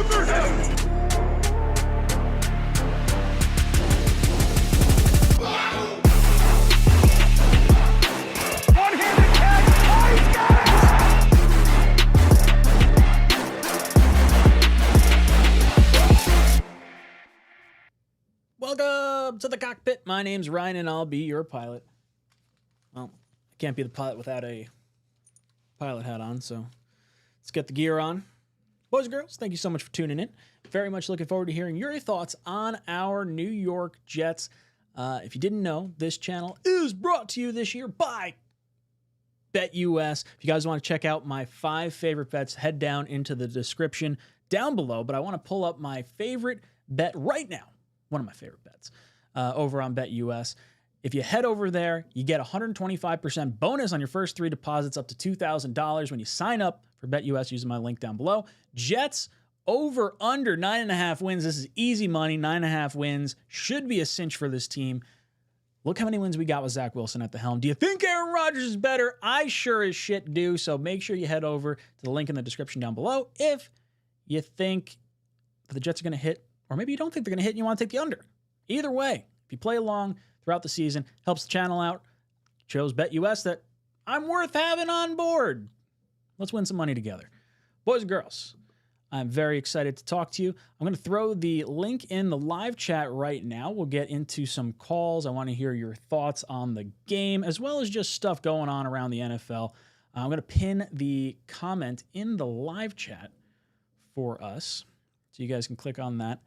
Welcome to the cockpit. My name's Ryan, and I'll be your pilot. Well, I can't be the pilot without a pilot hat on, so let's get the gear on. Boys and girls, thank you so much for tuning in. Very much looking forward to hearing your thoughts on our New York Jets. If you didn't know, this channel is brought to you this year by BetUS. If you guys want to check out my 5 favorite bets, head down into the description down below. But I want to pull up my favorite bet right now. One of my favorite bets over on BetUS. If you head over there, you get 125% bonus on your first 3 deposits up to $2,000 when you sign up for BetUS using my link down below. Jets over under 9.5 wins. This is easy money. 9.5 wins should be a cinch for this team. Look how many wins we got with Zach Wilson at the helm. Do you think Aaron Rodgers is better? I sure as shit do. So make sure you head over to the link in the description down below if you think the Jets are going to hit, or maybe you don't think they're going to hit and you want to take the under. Either way, if you play along throughout the season, helps the channel out, shows BetUS that I'm worth having on board. Let's win some money together. Boys and girls, I'm very excited to talk to you. I'm going to throw the link in the live chat right now. We'll get into some calls. I want to hear your thoughts on the game, as well as just stuff going on around the NFL. I'm going to pin the comment in the live chat for us, so you guys can click on that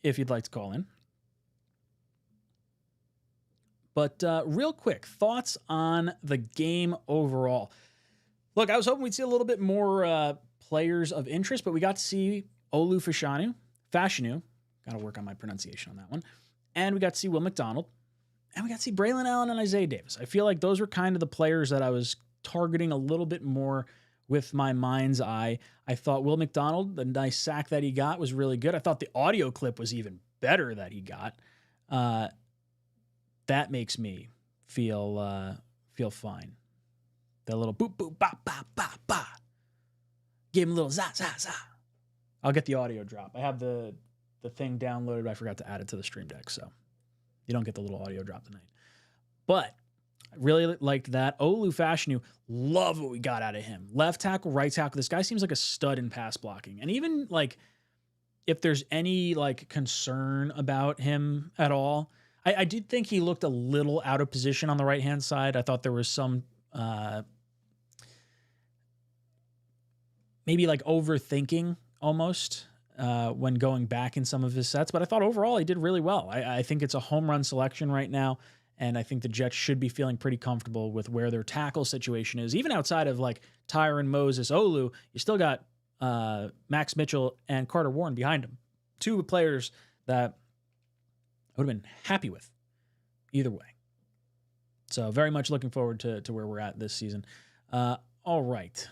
if you'd like to call in. But real quick, thoughts on the game overall. Look, I was hoping we'd see a little bit more players of interest, but we got to see Olu Fashanu. Got to work on my pronunciation on that one. And we got to see Will McDonald. And we got to see Braylon Allen and Isaiah Davis. I feel like those were kind of the players that I was targeting a little bit more with my mind's eye. I thought Will McDonald, the nice sack that he got, was really good. I thought the audio clip was even better that he got. That makes me feel fine. That little boop, boop, ba, ba, ba, ba. Give him a little za, za, za. I'll get the audio drop. I have the thing downloaded, but I forgot to add it to the stream deck, so you don't get the little audio drop tonight. But I really liked that. Olu Fashanu, love what we got out of him. Left tackle, right tackle. This guy seems like a stud in pass blocking. And even, like, if there's any, like, concern about him at all, I did think he looked a little out of position on the right-hand side. I thought there was some maybe like overthinking almost when going back in some of his sets. But I thought overall he did really well. I think it's a home run selection right now, and I think the Jets should be feeling pretty comfortable with where their tackle situation is. Even outside of like Tyron, Moses, Olu, you still got Max Mitchell and Carter Warren behind him. 2 players that I would have been happy with either way. So very much looking forward to where we're at this season. All right.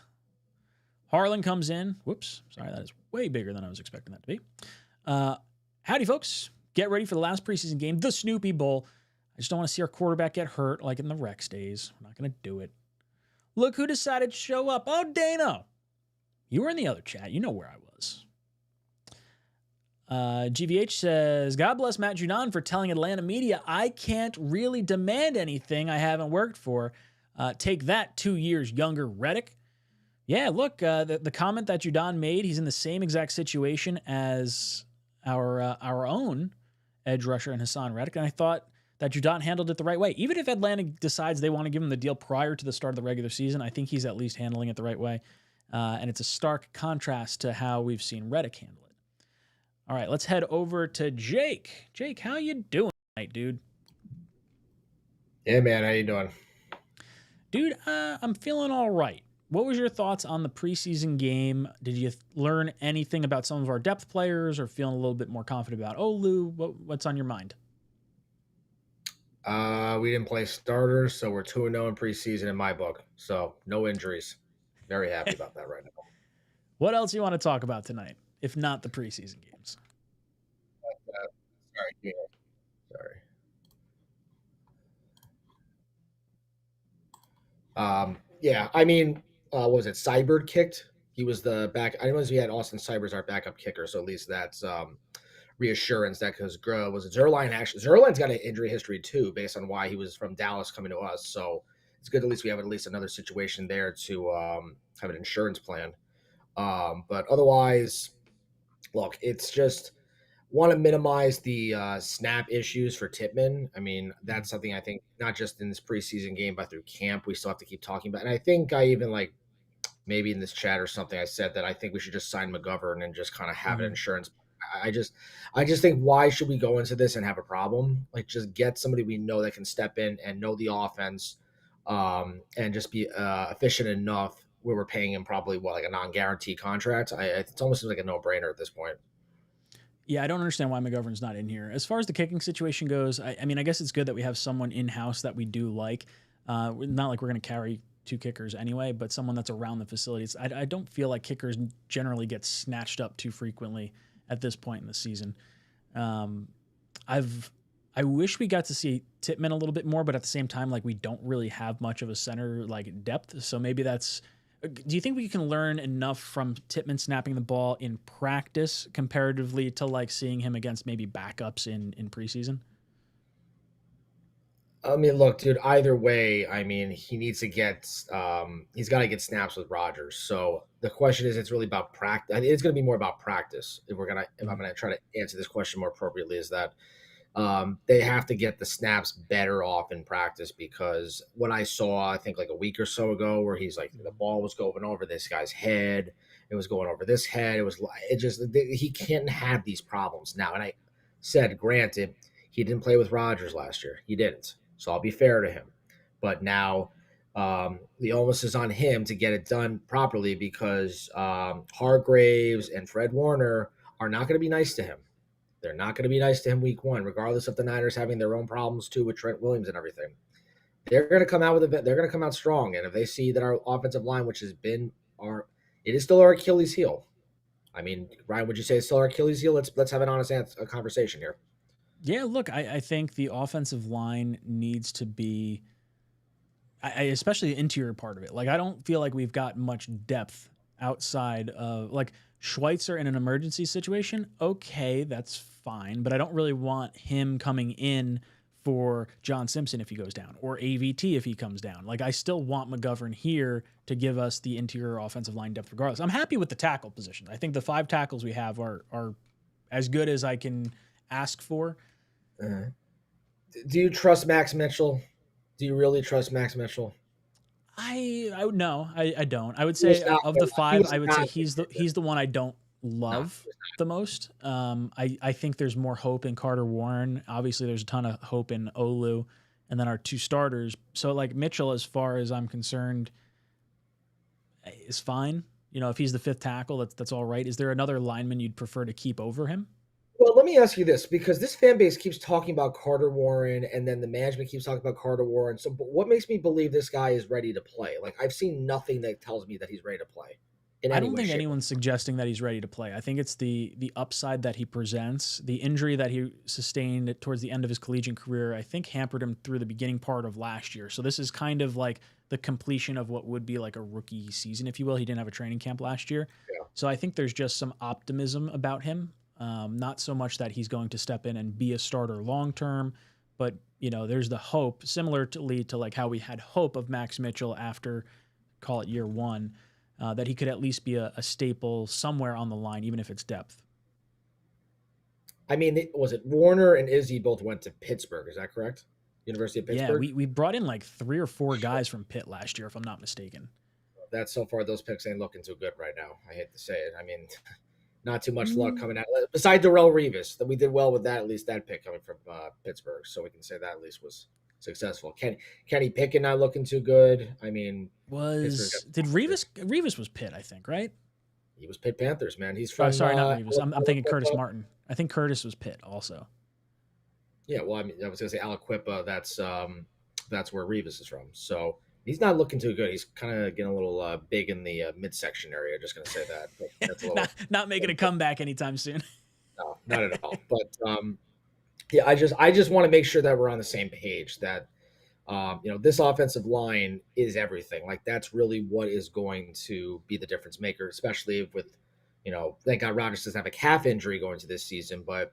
Harlan comes in. Whoops. Sorry, that is way bigger than I was expecting that to be. Howdy, folks. Get ready for the last preseason game, the Snoopy Bowl. I just don't want to see our quarterback get hurt like in the Rex days. We're not going to do it. Look who decided to show up. Oh, Dano. You were in the other chat. You know where I was. GVH says, God bless Matt Judon for telling Atlanta media, I can't really demand anything I haven't worked for. Take that, 2 years younger Reddick. Yeah, look, the comment that Judon made, he's in the same exact situation as our own edge rusher and Hassan Reddick, and I thought that Judon handled it the right way. Even if Atlanta decides they want to give him the deal prior to the start of the regular season, I think he's at least handling it the right way. And it's a stark contrast to how we've seen Reddick handle it. All right, let's head over to Jake. Jake, how you doing tonight, dude? Yeah, man, how you doing? Dude, I'm feeling all right. What was your thoughts on the preseason game? Did you learn anything about some of our depth players or feeling a little bit more confident about Olu? What's on your mind? We didn't play starters, so we're 2-0 in preseason in my book. So no injuries. Very happy about that right now. What else you want to talk about tonight, if not the preseason games? Sorry. Yeah, I mean, was it Seibert kicked? He was the back. I know we had Austin Cybers our backup kicker, so at least that's reassurance that because was Zerline actually Zerline's got an injury history too, based on why he was from Dallas coming to us. So it's good at least we have at least another situation there to have an insurance plan. But otherwise, look, it's just want to minimize the snap issues for Tippmann. I mean, that's something I think not just in this preseason game, but through camp, we still have to keep talking about. And I think I even like maybe in this chat or something, I said that I think we should just sign McGovern and just kind of have an insurance. I just think why should we go into this and have a problem? Like just get somebody we know that can step in and know the offense, and just be efficient enough where we're paying him probably like a non-guarantee contract. It's almost like a no-brainer at this point. Yeah, I don't understand why McGovern's not in here. As far as the kicking situation goes, I mean, I guess it's good that we have someone in-house that we do like. Not like we're going to carry two kickers anyway, but someone that's around the facilities. I don't feel like kickers generally get snatched up too frequently at this point in the season. I wish we got to see Tippmann a little bit more, but at the same time, like we don't really have much of a center like depth. So maybe that's. Do you think we can learn enough from Tippmann snapping the ball in practice comparatively to like seeing him against maybe backups in preseason? I mean, look, dude, either way, I mean, he needs to get, he's got to get snaps with Rodgers. So the question is, it's really about practice. It's going to be more about practice. If I'm going to try to answer this question more appropriately, is that they have to get the snaps better off in practice because what I saw, I think like a week or so ago, where he's like, the ball was going over this guy's head. It was going over this head. He can't have these problems now. And I said, granted, he didn't play with Rodgers last year. He didn't. So I'll be fair to him. But now the onus is on him to get it done properly because Hargraves and Fred Warner are not going to be nice to him. They're not going to be nice to him week one, regardless of the Niners having their own problems too with Trent Williams and everything. They're going to come out they're going to come out strong. And if they see that our offensive line, which has been it is still our Achilles heel. I mean, Ryan, would you say it's still our Achilles heel? Let's have an honest conversation here. Yeah, look, I think the offensive line needs to be, especially the interior part of it. Like, I don't feel like we've got much depth outside of, like, 𝐂𝐻𝐿𝐴 in an emergency situation. Okay, that's fine, but I don't really want him coming in for John Simpson if he goes down or AVT if he comes down. Like, I still want McGovern here to give us the interior offensive line depth regardless. I'm happy with the tackle position. I think the 5 tackles we have are as good as I can ask for. Do you trust Max Mitchell? Do you really trust Max Mitchell? I don't. I would say of the 5, I would say he's the one I don't love the most. I think there's more hope in Carter Warren. Obviously, there's a ton of hope in Olu, and then our 2 starters. So like Mitchell, as far as I'm concerned, is fine. You know, if he's the 5th tackle, that's all right. Is there another lineman you'd prefer to keep over him? Well, let me ask you this, because this fan base keeps talking about Carter Warren, and then the management keeps talking about Carter Warren. So what makes me believe this guy is ready to play? Like, I've seen nothing that tells me that he's ready to play. I don't think anyone's suggesting that he's ready to play. I think it's the upside that he presents. The injury that he sustained towards the end of his collegiate career, I think, hampered him through the beginning part of last year. So this is kind of like the completion of what would be like a rookie season, if you will. He didn't have a training camp last year. Yeah. So I think there's just some optimism about him. Not so much that he's going to step in and be a starter long-term, but, you know, there's the hope, similarly to like how we had hope of Max Mitchell after, call it year 1, that he could at least be a staple somewhere on the line, even if it's depth. I mean, was it Warner and Izzy both went to Pittsburgh? Is that correct? University of Pittsburgh? Yeah, we brought in like 3 or 4 guys from Pitt last year, if I'm not mistaken. That's so far, those picks ain't looking too good right now. I hate to say it. I mean, not too much luck coming out. Besides Darrelle Revis, that we did well with that, at least that pick coming from Pittsburgh. So we can say that at least was successful. Kenny Pickett not looking too good. I mean, did Revis was Pitt, I think, right? He was Pitt Panthers, man. He's from. Sorry, not Revis. I'm thinking Curtis Martin. I think Curtis was Pitt also. Yeah, well, I mean, I was gonna say Aliquippa. That's where Revis is from. So he's not looking too good. He's kind of getting a little big in the midsection area. Just gonna say that. But that's a little, not making a comeback anytime soon. No, not at all. But yeah, I just want to make sure that we're on the same page. That This offensive line is everything. Like that's really what is going to be the difference maker, especially with, thank God Rodgers doesn't have a calf injury going to this season, but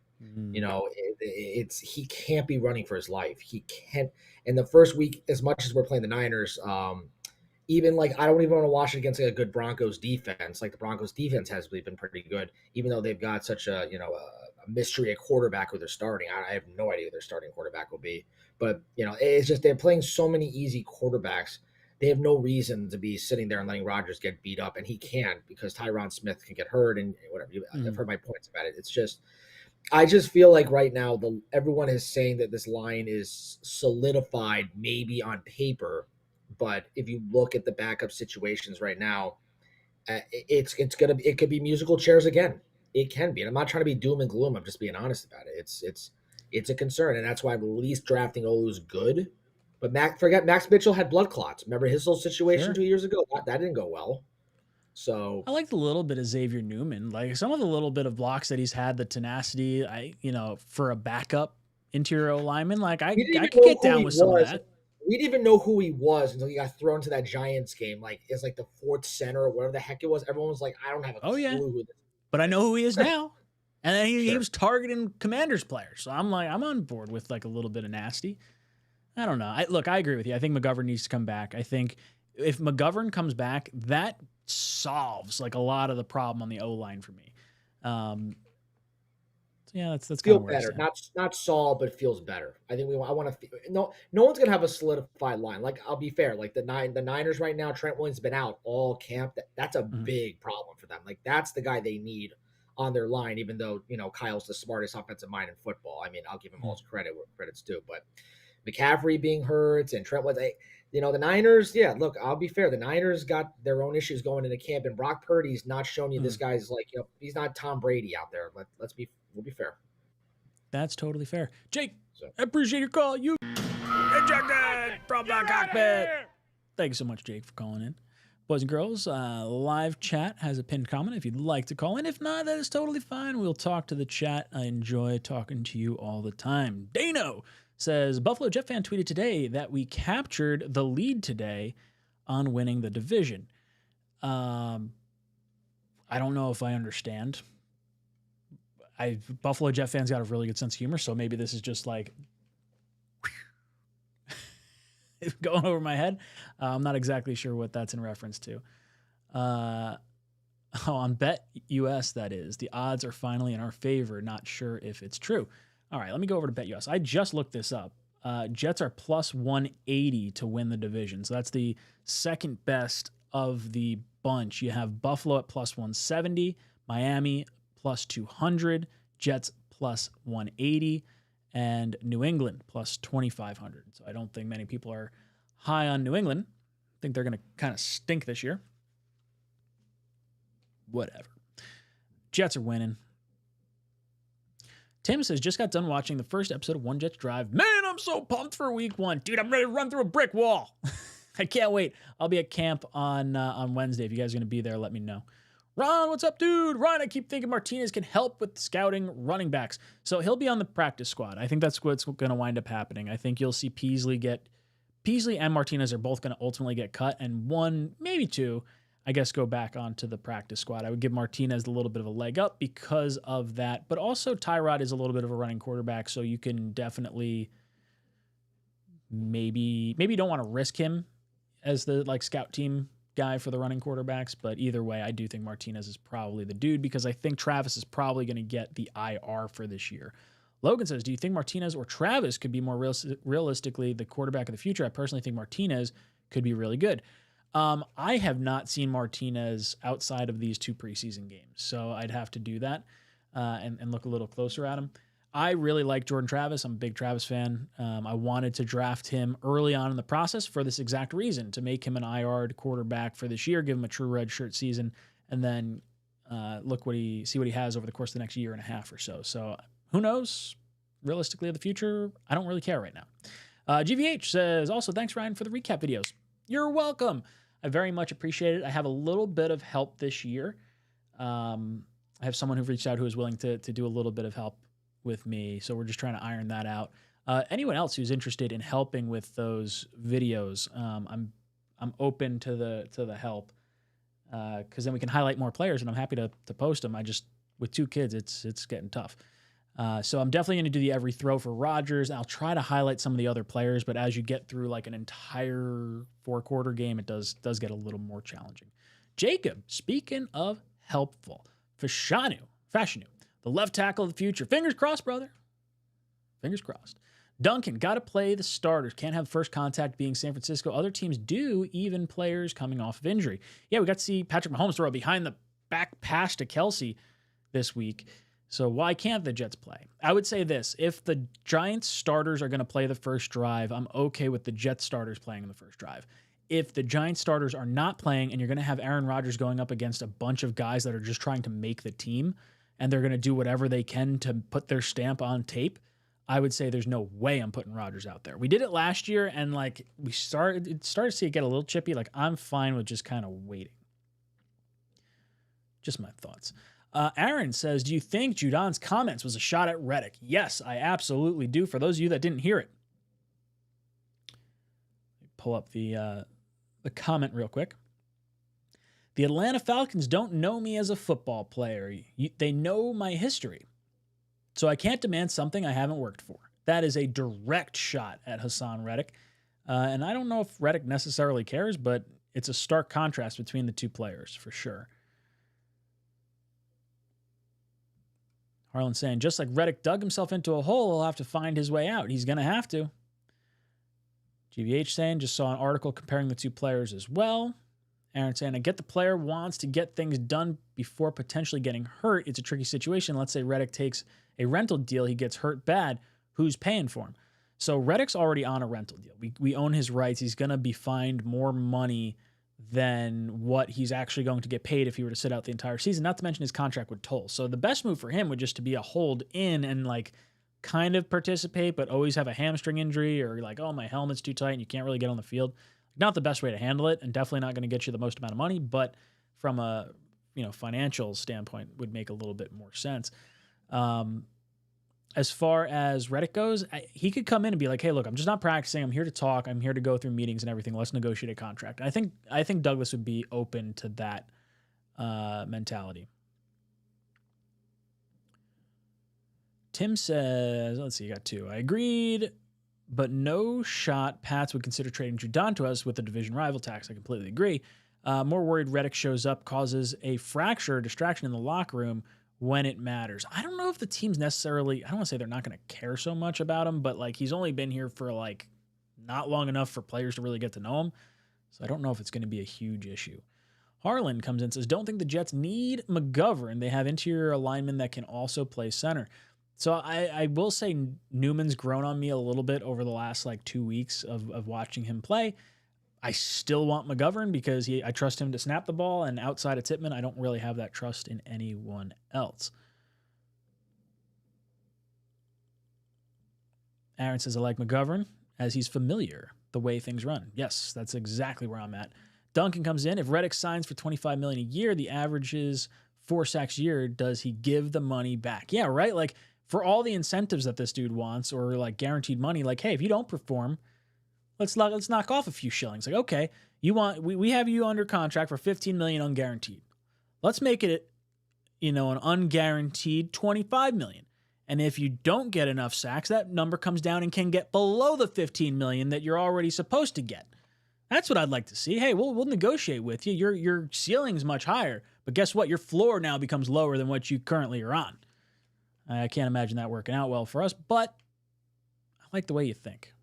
it's he can't be running for his life. He can't. In the first week, as much as we're playing the Niners, even like I don't even want to watch it against like a good Broncos defense. Like the Broncos defense has really been pretty good, even though they've got such a mystery at quarterback who they're starting. I have no idea who their starting quarterback will be, but it's just they're playing so many easy quarterbacks. They have no reason to be sitting there and letting Rodgers get beat up, and he can't because Tyron Smith can get hurt and whatever. I've heard my points about it. It's just I just feel like right now everyone is saying that this line is solidified, maybe on paper, but if you look at the backup situations right now, it could be musical chairs again. It can be, and I'm not trying to be doom and gloom. I'm just being honest about it. It's a concern, and that's why at least drafting Olu is good. But Max Mitchell had blood clots. Remember his whole situation 2 years ago? That didn't go well. So I like the little bit of Xavier Newman, like some of the little bit of blocks that he's had, the tenacity. For a backup interior lineman, like I could get down with some of that. We didn't even know who he was until he got thrown to that Giants game. Like it's like the fourth center or whatever the heck it was. Everyone was like, I don't have a clue who this is. But I know who he is now. And then he was targeting Commanders players. So I'm on board with like a little bit of nasty. I don't know. I agree with you. I think McGovern needs to come back. I think if McGovern comes back, that solves like a lot of the problem on the O-line for me. That's feel better. Not solve, but feels better. I think I want to. No one's gonna have a solidified line. Like I'll be fair. Like the Niners right now, Trent Williams has been out all camp. That's a big problem for them. Like that's the guy they need on their line. Even though Kyle's the smartest offensive mind in football. I mean, I'll give him all his credit where credit's due. But McCaffrey being hurt and Trent Williams. The Niners, look, I'll be fair. The Niners got their own issues going into camp, and Brock Purdy's not showing you this guy's like, he's not Tom Brady out there. We'll be fair. That's totally fair. Jake, I appreciate your call. You ejected from the cockpit. Thank you so much, Jake, for calling in. Boys and girls, live chat has a pinned comment if you'd like to call in. If not, that is totally fine. We'll talk to the chat. I enjoy talking to you all the time. Dano says, Buffalo Jet fan tweeted today that we captured the lead today on winning the division. I don't know if I understand. Buffalo Jet fans got a really good sense of humor, so maybe this is just like going over my head. I'm not exactly sure what that's in reference to. On Bet US, that is. The odds are finally in our favor. Not sure if it's true. All right, let me go over to Bet US. I just looked this up. Jets are plus 180 to win the division. So that's the second best of the bunch. You have Buffalo at plus 170, Miami plus 200, Jets plus 180, and New England plus 2,500. So I don't think many people are high on New England. I think they're going to kind of stink this year. Whatever. Jets are winning. Tim says, just got done watching the first episode of One Jets Drive. Man, I'm so pumped for week one. Dude, I'm ready to run through a brick wall. I can't wait. I'll be at camp on Wednesday. If you guys are going to be there, let me know. Ron, what's up, dude? Ron, I keep thinking Martinez can help with scouting running backs. So he'll be on the practice squad. I think that's what's going to wind up happening. I think you'll see Peasley and Martinez are both going to ultimately get cut, and one, maybe two, I guess, go back onto the practice squad. I would give Martinez a little bit of a leg up because of that, but also Tyrod is a little bit of a running quarterback, so you can definitely maybe don't want to risk him as the scout team guy for the running quarterbacks, but either way, I do think Martinez is probably the dude because I think Travis is probably going to get the IR for this year. Logan says, do you think Martinez or Travis could be more realistically the quarterback of the future? I personally think Martinez could be really good. I have not seen Martinez outside of these two preseason games, so I'd have to do that and look a little closer at him. I really like Jordan Travis. I'm a big Travis fan. I wanted to draft him early on in the process for this exact reason, to make him an IR quarterback for this year, give him a true redshirt season, and then see what he has over the course of the next year and a half or so. So who knows? Realistically, of the future, I don't really care right now. GVH says, also, thanks, Ryan, for the recap videos. You're welcome. I very much appreciate it. I have a little bit of help this year. I have someone who reached out who is willing to do a little bit of help with me, so we're just trying to iron that out. Anyone else who's interested in helping with those videos, I'm open to the help, because then we can highlight more players, and I'm happy to post them. With 2 kids, it's getting tough. So I'm definitely going to do the every throw for Rodgers. I'll try to highlight some of the other players, but as you get through like an entire 4-quarter game, it does get a little more challenging. Jacob, speaking of helpful, Fashanu, the left tackle of the future. Fingers crossed, brother. Fingers crossed. Duncan, got to play the starters. Can't have first contact being San Francisco. Other teams do, even players coming off of injury. Yeah, we got to see Patrick Mahomes throw a behind the back pass to Kelsey this week. So why can't the Jets play? I would say this. If the Giants starters are going to play the first drive, I'm okay with the Jets starters playing in the first drive. If the Giants starters are not playing and you're going to have Aaron Rodgers going up against a bunch of guys that are just trying to make the team and they're going to do whatever they can to put their stamp on tape, I would say there's no way I'm putting Rodgers out there. We did it last year, and like it started to see it get a little chippy. Like, I'm fine with just kind of waiting. Just my thoughts. Aaron says, do you think Judon's comments was a shot at Reddick? Yes, I absolutely do. For those of you that didn't hear it, pull up the comment real quick. The Atlanta Falcons don't know me as a football player. They know my history. So I can't demand something I haven't worked for. That is a direct shot at Hassan Reddick. And I don't know if Reddick necessarily cares, but it's a stark contrast between the two players for sure. Harlan saying, just like Reddick dug himself into a hole, he'll have to find his way out. He's going to have to. GVH saying, just saw an article comparing the two players as well. Aaron saying, I get the player wants to get things done before potentially getting hurt. It's a tricky situation. Let's say Reddick takes a rental deal. He gets hurt bad. Who's paying for him? So Reddick's already on a rental deal. We own his rights. He's going to be fined more money than what he's actually going to get paid if he were to sit out the entire season, not to mention his contract would toll. So the best move for him would just to be a hold in and like kind of participate, but always have a hamstring injury or like, oh, my helmet's too tight and you can't really get on the field. Not the best way to handle it, and definitely not going to get you the most amount of money, but from a financial standpoint would make a little bit more sense. As far as Reddick goes, he could come in and be like, hey, look, I'm just not practicing. I'm here to talk. I'm here to go through meetings and everything. Let's negotiate a contract. I think Douglas would be open to that mentality. Tim says, let's see, you got 2. I agreed, but no shot Pats would consider trading Judon to us with the division rival tax. I completely agree. More worried Reddick shows up, causes a fracture or distraction in the locker room when it matters. I don't know if the team's necessarily, I don't want to say they're not going to care so much about him, but like he's only been here for like not long enough for players to really get to know him. So I don't know if it's going to be a huge issue. Harlan comes in and says, don't think the Jets need McGovern. They have interior alignment that can also play center. So I will say Newman's grown on me a little bit over the last like 2 weeks of watching him play. I still want McGovern because I trust him to snap the ball, and outside of Tippmann, I don't really have that trust in anyone else. Aaron says, I like McGovern as he's familiar the way things run. Yes, that's exactly where I'm at. Duncan comes in. If Reddick signs for $25 million a year, the average is 4 sacks a year. Does he give the money back? Yeah, right? Like for all the incentives that this dude wants or like guaranteed money, like, hey, if you don't perform, let's knock off a few shillings. Like, okay, we have you under contract for $15 million unguaranteed. Let's make it, an unguaranteed $25 million. And if you don't get enough sacks, that number comes down and can get below the $15 million that you're already supposed to get. That's what I'd like to see. Hey, we'll negotiate with you. Your ceiling's much higher, but guess what? Your floor now becomes lower than what you currently are on. I can't imagine that working out well for us, but I like the way you think.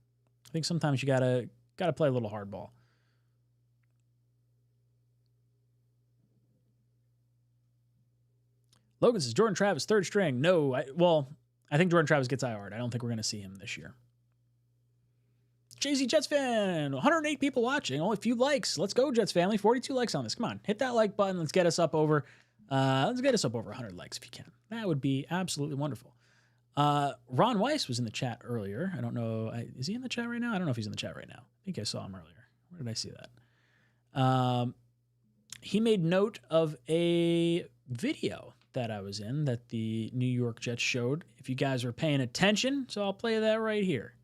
I think sometimes you gotta play a little hardball. Logan says Jordan Travis third string. No, I think Jordan Travis gets IR'd. I don't think we're gonna see him this year. Jay-Z Jets fan, 108 people watching. Only a few likes. Let's go, Jets family. 42 likes on this. Come on, hit that like button. Let's get us up over 100 likes if you can. That would be absolutely wonderful. Ron Weiss was in the chat earlier. I don't know. Is he in the chat right now? I don't know if he's in the chat right now. I think I saw him earlier. Where did I see that? He made note of a video that I was in that the New York Jets showed, if you guys were paying attention. So I'll play that right here.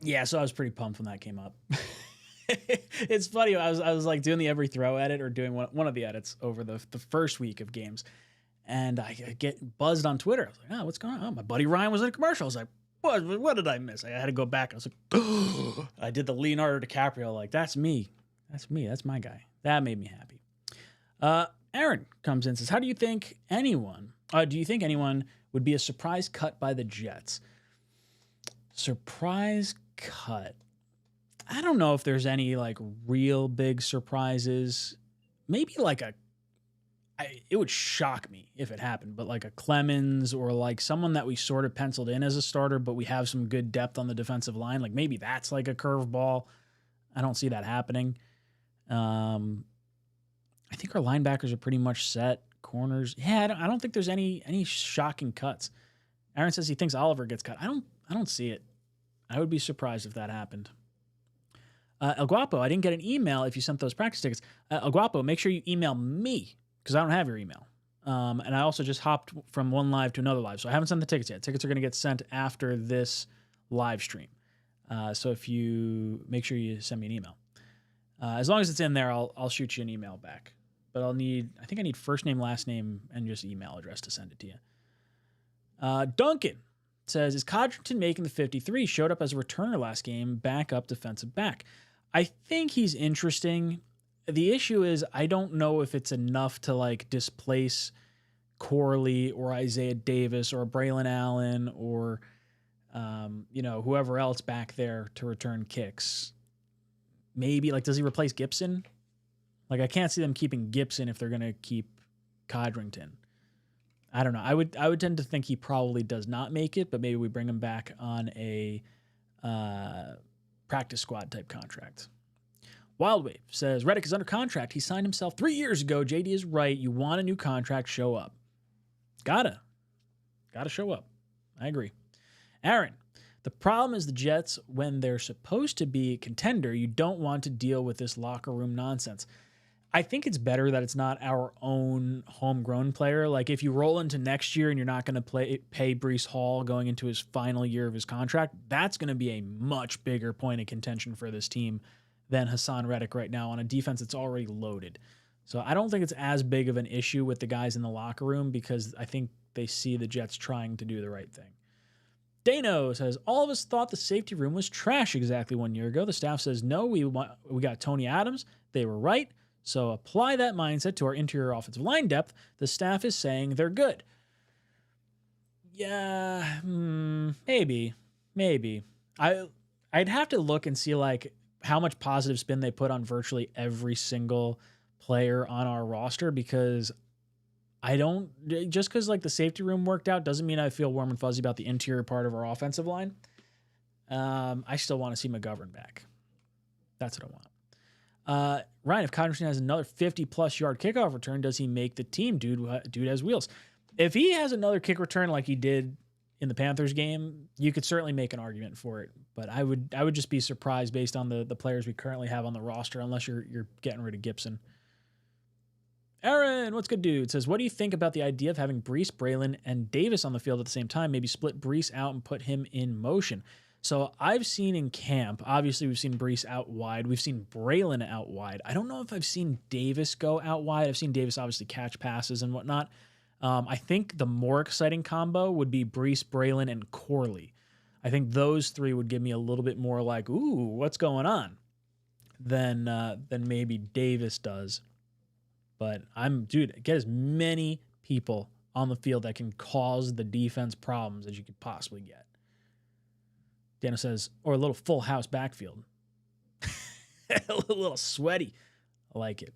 Yeah, so I was pretty pumped when that came up. It's funny. I was like doing the every throw edit or doing one of the edits over the first week of games, and I get buzzed on Twitter. I was like, oh, what's going on? Oh, my buddy Ryan was in a commercial. I was like, what did I miss? I had to go back. I was like, oh. I did the Leonardo DiCaprio. Like, that's me. That's me. That's my guy. That made me happy. Aaron comes in and says, do you think anyone would be a surprise cut by the Jets? Surprise cut. I don't know if there's any like real big surprises. Maybe like it would shock me if it happened, but like a Clemens or like someone that we sort of penciled in as a starter, but we have some good depth on the defensive line. Like maybe that's like a curveball. I don't see that happening. I think our linebackers are pretty much set. Corners. Yeah, I don't think there's any shocking cuts. Aaron says he thinks Oliver gets cut. I don't see it. I would be surprised if that happened. El Guapo, I didn't get an email if you sent those practice tickets. El Guapo, make sure you email me because I don't have your email. And I also just hopped from one live to another live, so I haven't sent the tickets yet. Tickets are going to get sent after this live stream. So if you make sure you send me an email. As long as it's in there, I'll shoot you an email back. But I think I need first name, last name, and just email address to send it to you. Duncan says, is Codrington making the 53? Showed up as a returner last game, backup defensive back. I think he's interesting. The issue is I don't know if it's enough to like displace Corley or Isaiah Davis or Braylon Allen or whoever else back there to return kicks. Maybe like, does he replace Gibson? Like, I can't see them keeping Gibson if they're going to keep Codrington. I don't know. I would tend to think he probably does not make it, but maybe we bring him back on a practice squad type contract. Wildwave says, Reddick is under contract. He signed himself 3 years ago. JD is right. You want a new contract, show up. Gotta show up. I agree. Aaron, the problem is the Jets, when they're supposed to be a contender, you don't want to deal with this locker room nonsense. I think it's better that it's not our own homegrown player. Like if you roll into next year and you're not going to pay Breece Hall going into his final year of his contract, that's going to be a much bigger point of contention for this team than Hassan Reddick right now on a defense that's already loaded. So I don't think it's as big of an issue with the guys in the locker room because I think they see the Jets trying to do the right thing. Dano says, all of us thought the safety room was trash exactly 1 year ago. The staff says, no, we got Tony Adams. They were right. So apply that mindset to our interior offensive line depth. The staff is saying they're good. Yeah, maybe. I'd have to look and see like how much positive spin they put on virtually every single player on our roster because just because like the safety room worked out doesn't mean I feel warm and fuzzy about the interior part of our offensive line. I still want to see McGovern back. That's what I want. Ryan, if Codrington has another 50-plus yard kickoff return, does he make the team? Dude has wheels. If he has another kick return like he did in the Panthers game, you could certainly make an argument for it. But I would just be surprised based on the players we currently have on the roster, unless you're getting rid of Gibson. Aaron, what's good, dude? Says, what do you think about the idea of having Breece, Braylon, and Davis on the field at the same time? Maybe split Breece out and put him in motion. So I've seen in camp, obviously we've seen Breece out wide. We've seen Braylon out wide. I don't know if I've seen Davis go out wide. I've seen Davis obviously catch passes and whatnot. I think the more exciting combo would be Breece, Braylon, and Corley. I think those three would give me a little bit more like, ooh, what's going on than maybe Davis does. But get as many people on the field that can cause the defense problems as you could possibly get. Dana says, or a little full house backfield. A little sweaty. I like it.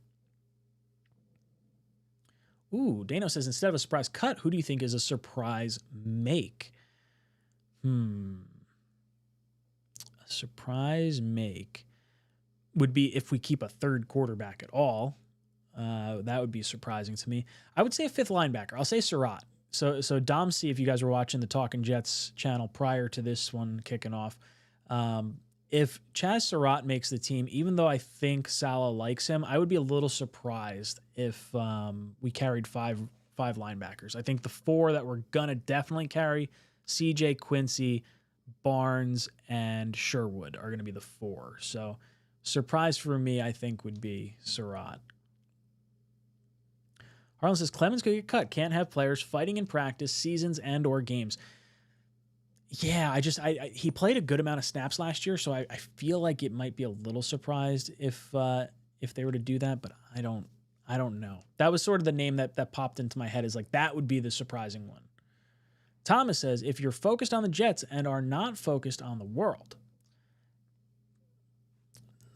Ooh, Dano says, instead of a surprise cut, who do you think is a surprise make? A surprise make would be if we keep a third quarterback at all. That would be surprising to me. I would say a fifth linebacker. I'll say Surratt. So Dom C, if you guys were watching the Talking Jets channel prior to this one kicking off, if Chaz Surratt makes the team, even though I think Saleh likes him, I would be a little surprised if we carried five linebackers. I think the four that we're gonna definitely carry, CJ, Quincy, Barnes, and Sherwood are gonna be the four. So surprise for me, I think, would be Surratt. Harlan says Clemens could get cut. Can't have players fighting in practice, seasons, and or games. Yeah, he played a good amount of snaps last year, so I feel like it might be a little surprised if they were to do that, but I don't know. That was sort of the name that popped into my head, is like that would be the surprising one. Thomas says, if you're focused on the Jets and are not focused on the world,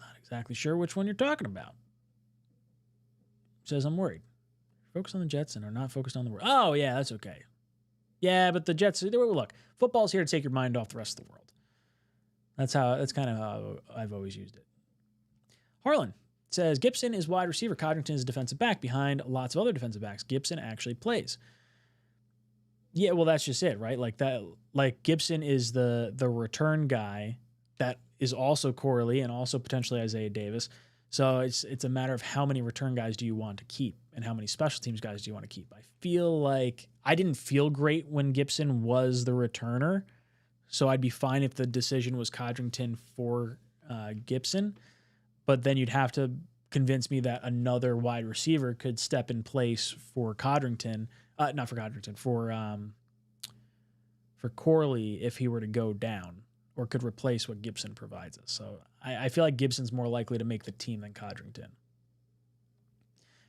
not exactly sure which one you're talking about. Says I'm worried. Focus on the Jets and are not focused on the world. Oh yeah, that's okay. Yeah, but the Jets, look, football's here to take your mind off the rest of the world. That's kind of how I've always used it. Harlan says, Gibson is wide receiver. Codrington is defensive back behind lots of other defensive backs. Gibson actually plays. Yeah, well, that's just it, right? Like Gibson is the return guy that is also Corley and also potentially Isaiah Davis. So it's a matter of how many return guys do you want to keep and how many special teams guys do you want to keep. I feel like I didn't feel great when Gibson was the returner, so I'd be fine if the decision was Codrington for Gibson, but then you'd have to convince me that another wide receiver could step in place for Codrington, not for Codrington, for Corley if he were to go down, or could replace what Gibson provides us. So I feel like Gibson's more likely to make the team than Codrington.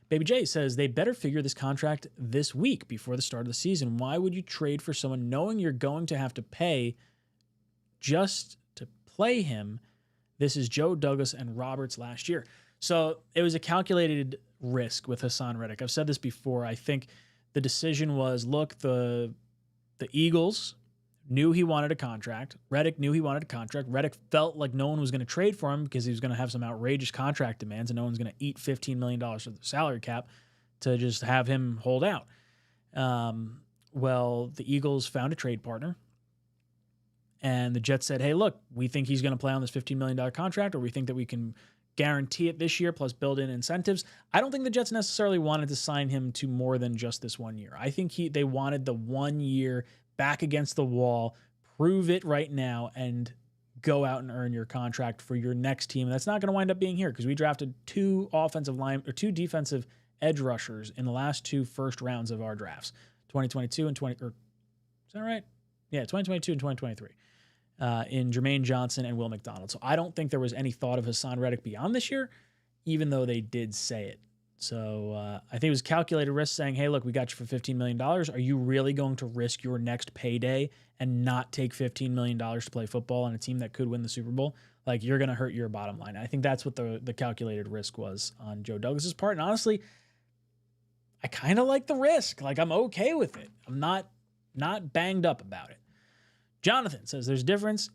Baby J says, they better figure this contract this week before the start of the season. Why would you trade for someone knowing you're going to have to pay just to play him? This is Joe Douglas and Roberts last year. So it was a calculated risk with Haason Reddick. I've said this before. I think the decision was, look, the Eagles knew he wanted a contract. Reddick knew he wanted a contract. Reddick felt like no one was going to trade for him because he was going to have some outrageous contract demands and no one's going to eat $15 million of the salary cap to just have him hold out. Well, the Eagles found a trade partner and the Jets said, hey, look, we think he's going to play on this $15 million contract, or we think that we can guarantee it this year plus build in incentives. I don't think the Jets necessarily wanted to sign him to more than just this 1 year. I think they wanted the 1 year back against the wall, prove it right now, and go out and earn your contract for your next team. That's not going to wind up being here because we drafted two defensive edge rushers in the last two first rounds of our drafts, 2022 and 20. Or, is that right? Yeah, 2022 and 2023. In Jermaine Johnson and Will McDonald. So I don't think there was any thought of Haason Reddick beyond this year, even though they did say it. So I think it was calculated risk, saying, hey, look, we got you for $15 million. Are you really going to risk your next payday and not take $15 million to play football on a team that could win the Super Bowl? Like, you're going to hurt your bottom line. I think that's what the calculated risk was on Joe Douglas's part. And honestly, I kind of like the risk. Like, I'm okay with it. I'm not banged up about it. Jonathan says there's difference.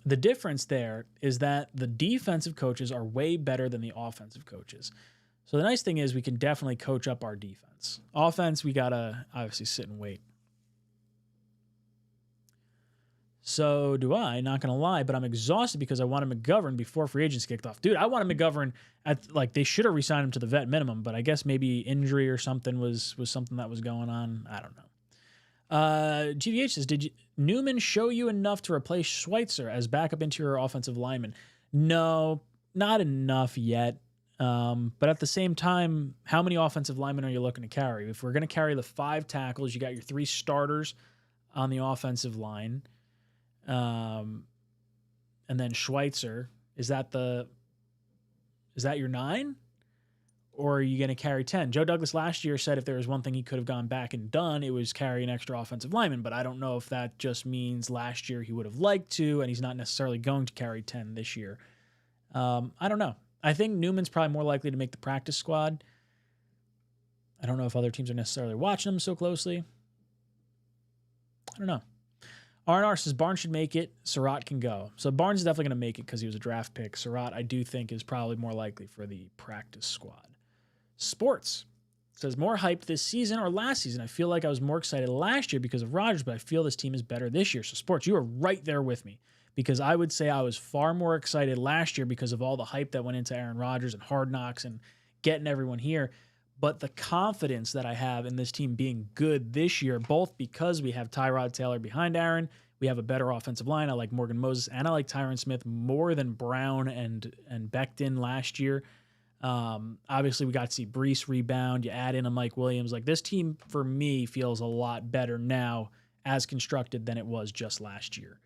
The difference there is that the defensive coaches are way better than the offensive coaches. So the nice thing is we can definitely coach up our defense. Offense, we got to obviously sit and wait. So do I, not going to lie, but I'm exhausted because I wanted McGovern before free agency kicked off. Dude, I wanted McGovern they should have re-signed him to the vet minimum, but I guess maybe injury or something was something that was going on. I don't know. GVH says, did Newman show you enough to replace Schweitzer as backup interior offensive lineman? No, not enough yet. But at the same time, how many offensive linemen are you looking to carry? If we're going to carry the 5 tackles, you got your 3 starters on the offensive line. And then Schweitzer, is that your 9? Or are you going to carry 10? Joe Douglas last year said if there was one thing he could have gone back and done, it was carry an extra offensive lineman. But I don't know if that just means last year he would have liked to, and he's not necessarily going to carry 10 this year. I don't know. I think Newman's probably more likely to make the practice squad. I don't know if other teams are necessarily watching him so closely. I don't know. R&R says Barnes should make it. Surratt can go. So Barnes is definitely going to make it because he was a draft pick. Surratt, I do think, is probably more likely for the practice squad. Sports says more hyped this season or last season. I feel like I was more excited last year because of Rodgers, but I feel this team is better this year. So Sports, you are right there with me because I would say I was far more excited last year because of all the hype that went into Aaron Rodgers and Hard Knocks and getting everyone here. But the confidence that I have in this team being good this year, both because we have Tyrod Taylor behind Aaron, we have a better offensive line. I like Morgan Moses, and I like Tyron Smith more than Brown and Becton last year. Obviously, we got to see Brees rebound. You add in a Mike Williams. Like, this team, for me, feels a lot better now as constructed than it was just last year.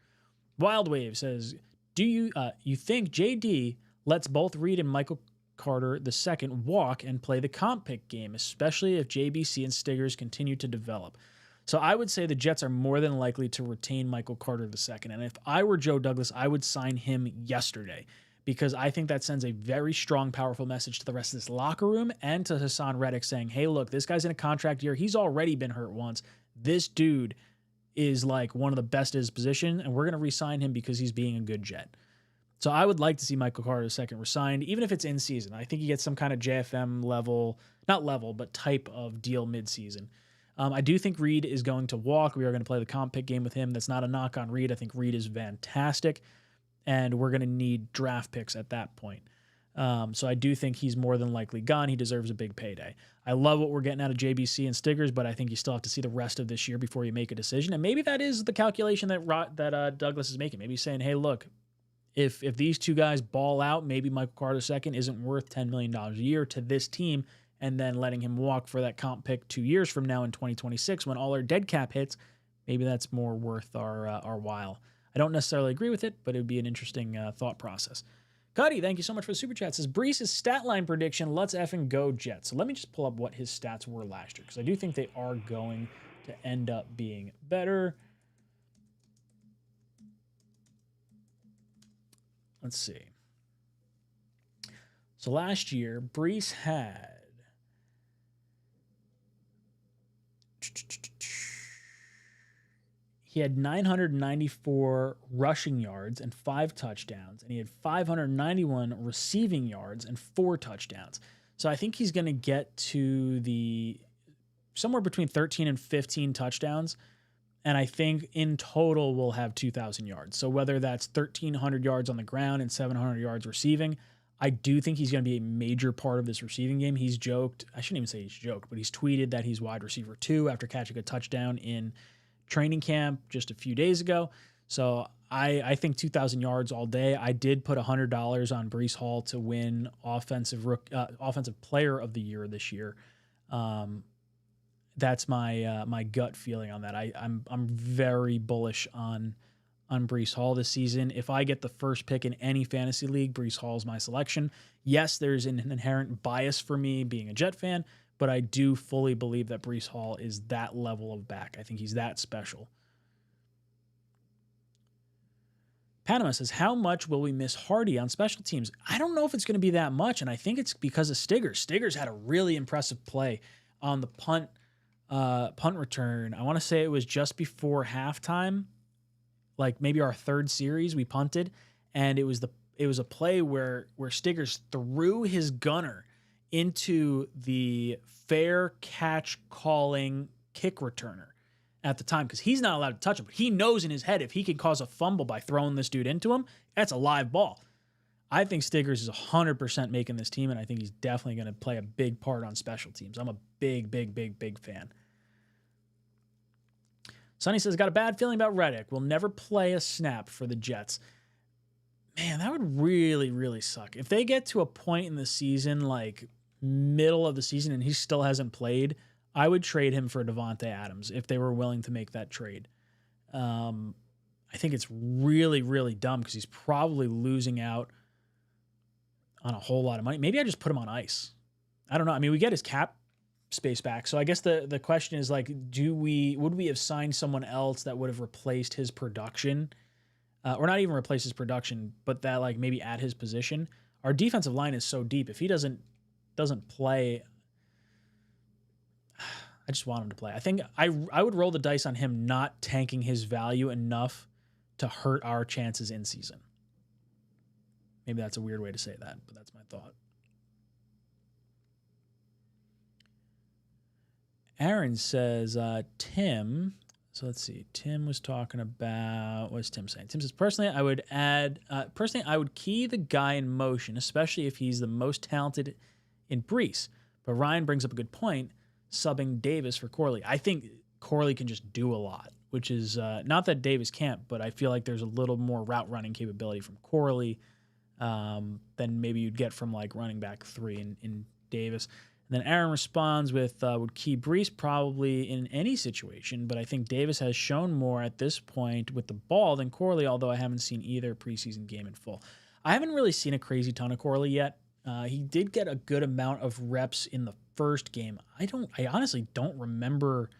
Wild Wave says, do you think JD lets both Reed and Michael Carter II walk and play the comp pick game, especially if JBC and Stiggers continue to develop? So I would say the Jets are more than likely to retain Michael Carter II. And if I were Joe Douglas, I would sign him yesterday because I think that sends a very strong, powerful message to the rest of this locker room and to Hassan Reddick saying, hey, look, this guy's in a contract year. He's already been hurt once. This dude is like one of the best at his position, and we're going to re-sign him because he's being a good Jet. So I would like to see Michael Carter II resigned, even if it's in season. I think he gets some kind of JFM level, not level, but type of deal midseason. I do think Reed is going to walk. We are going to play the comp pick game with him. That's not a knock on Reed. I think Reed is fantastic, and we're going to need draft picks at that point. So I do think he's more than likely gone. He deserves a big payday. I love what we're getting out of JBC and Stiggers, but I think you still have to see the rest of this year before you make a decision. And maybe that is the calculation that Douglas is making. Maybe he's saying, hey, look, if these two guys ball out, maybe Michael Carter II isn't worth $10 million a year to this team, and then letting him walk for that comp pick 2 years from now in 2026 when all our dead cap hits, maybe that's more worth our while. I don't necessarily agree with it, but it would be an interesting thought process. Cuddy, thank you so much for the super chat. Says Brees' stat line prediction, let's effing go Jets. So let me just pull up what his stats were last year because I do think they are going to end up being better. Let's see. So last year, Brees had he had 994 rushing yards and 5 touchdowns, and he had 591 receiving yards and 4 touchdowns. So I think he's going to get to the somewhere between 13 and 15 touchdowns. And I think in total we'll have 2,000 yards. So whether that's 1,300 yards on the ground and 700 yards receiving, I do think he's going to be a major part of this receiving game. He's joked, I shouldn't even say he's joked, but he's tweeted that he's wide receiver 2 after catching a touchdown in training camp just a few days ago. So I think 2,000 yards all day. I did put $100 on Breece Hall to win offensive player of the year this year. That's my gut feeling on that. I'm very bullish on Breece Hall this season. If I get the first pick in any fantasy league, Breece Hall is my selection. Yes, there's an inherent bias for me being a Jet fan, but I do fully believe that Breece Hall is that level of back. I think he's that special. Panama says, how much will we miss Hardy on special teams? I don't know if it's going to be that much, and I think it's because of Stiggers. Stiggers had a really impressive play on the punt return. I want to say it was just before halftime, like maybe our third series we punted, and it was a play where Stiggers threw his gunner into the fair catch calling kick returner at the time because he's not allowed to touch him. But he knows in his head if he can cause a fumble by throwing this dude into him, that's a live ball. I think Stiggers is 100% making this team, and I think he's definitely going to play a big part on special teams. I'm a big fan. Sonny says, got a bad feeling about Reddick. Will never play a snap for the Jets. Man, that would really, really suck. If they get to a point in the season, like middle of the season, and he still hasn't played, I would trade him for Devontae Adams if they were willing to make that trade. I think it's really, really dumb because he's probably losing out on a whole lot of money. Maybe I just put him on ice. I don't know. I mean, we get his cap space back. So I guess the question is like, would we have signed someone else that would have replaced his production? Or not even replace his production, but that like maybe at his position. Our defensive line is so deep. If he doesn't play, I just want him to play. I think I would roll the dice on him not tanking his value enough to hurt our chances in season. Maybe that's a weird way to say that, but that's my thought. Aaron says, Tim. So let's see. Tim was talking about, what's Tim saying? Tim says, personally, I would key the guy in motion, especially if he's the most talented in Brees. But Ryan brings up a good point, subbing Davis for Corley. I think Corley can just do a lot, which is not that Davis can't, but I feel like there's a little more route running capability from Corley than maybe you'd get from like running back 3 in Davis. And then Aaron responds with, would key Brees probably in any situation, but I think Davis has shown more at this point with the ball than Corley, although I haven't seen either preseason game in full. I haven't really seen a crazy ton of Corley yet. He did get a good amount of reps in the first game. I honestly don't remember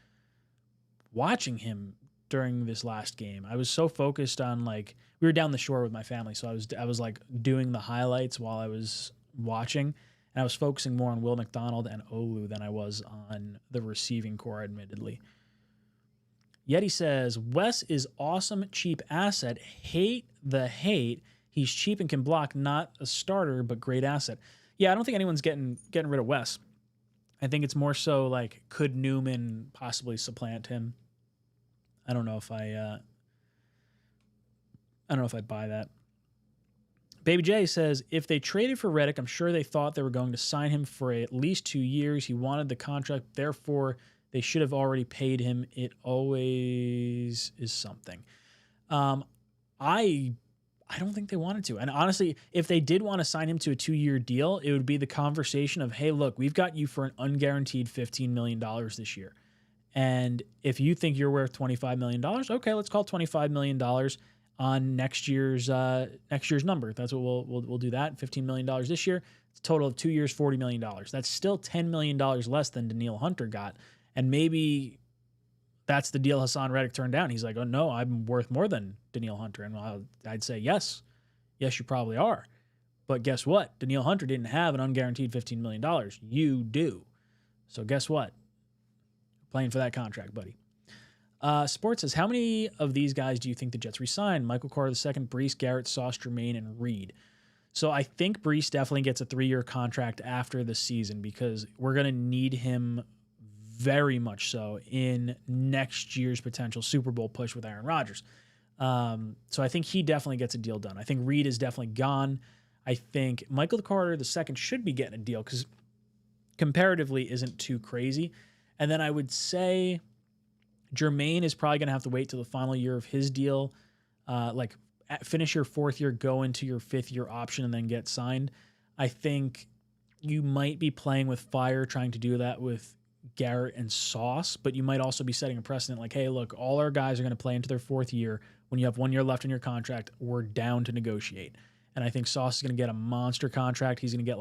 watching him during this last game. I was so focused on, like, we were down the shore with my family, so I was like doing the highlights while I was watching. And I was focusing more on Will McDonald and Olu than I was on the receiving core, admittedly. Yeti says, Wes is awesome, cheap asset. Hate the hate. He's cheap and can block, not a starter, but great asset. Yeah, I don't think anyone's getting rid of Wes. I think it's more so like, could Newman possibly supplant him? I don't know if I buy that. Baby J says, if they traded for Reddick, I'm sure they thought they were going to sign him for at least 2 years. He wanted the contract. Therefore, they should have already paid him. It always is something. I don't think they wanted to. And honestly, if they did want to sign him to a 2-year deal, it would be the conversation of, hey, look, we've got you for an unguaranteed $15 million this year. And if you think you're worth $25 million, okay, let's call $25 million on next year's number. That's what we'll do that. $15 million this year. It's a total of 2 years, $40 million. That's still $10 million less than Danielle Hunter got. And maybe that's the deal Hassan Reddick turned down. He's like, oh no, I'm worth more than Danielle Hunter. And I'd say, yes, you probably are. But guess what? Danielle Hunter didn't have an unguaranteed $15 million. You do. So guess what? Playing for that contract, buddy. Sports says, how many of these guys do you think the Jets re-sign? Michael Carter II, Brees, Garrett, Sauce, Jermaine, and Reed. So I think Brees definitely gets a 3-year contract after the season because we're going to need him very much so in next year's potential Super Bowl push with Aaron Rodgers. So I think he definitely gets a deal done. I think Reed is definitely gone. I think Michael Carter II should be getting a deal because comparatively isn't too crazy. And then I would say Jermaine is probably going to have to wait till the final year of his deal, finish your 4th year, go into your 5th year option, and then get signed. I think you might be playing with fire trying to do that with Garrett and Sauce, but you might also be setting a precedent like, hey, look, all our guys are going to play into their 4th year. When you have 1 year left in your contract, we're down to negotiate. And I think Sauce is going to get a monster contract. He's going to get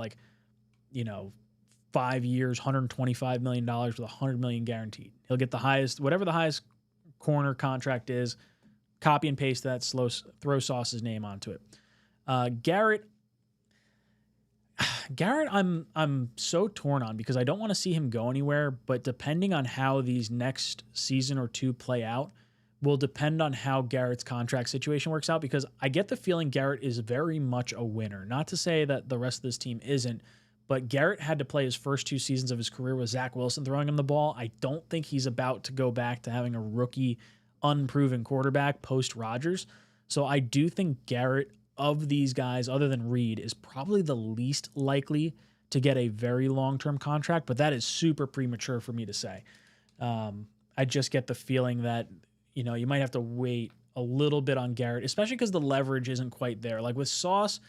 5 years, $125 million with $100 million guaranteed. He'll get the highest, whatever the highest corner contract is, copy and paste that, throw Sauce's name onto it. Garrett, I'm so torn on because I don't want to see him go anywhere, but depending on how these next season or 2 play out will depend on how Garrett's contract situation works out, because I get the feeling Garrett is very much a winner. Not to say that the rest of this team isn't, but Garrett had to play his first 2 seasons of his career with Zach Wilson throwing him the ball. I don't think he's about to go back to having a rookie, unproven quarterback post-Rodgers. So I do think Garrett, of these guys, other than Reed, is probably the least likely to get a very long-term contract, but that is super premature for me to say. I just get the feeling that, you might have to wait a little bit on Garrett, especially because the leverage isn't quite there. Like with Sauce,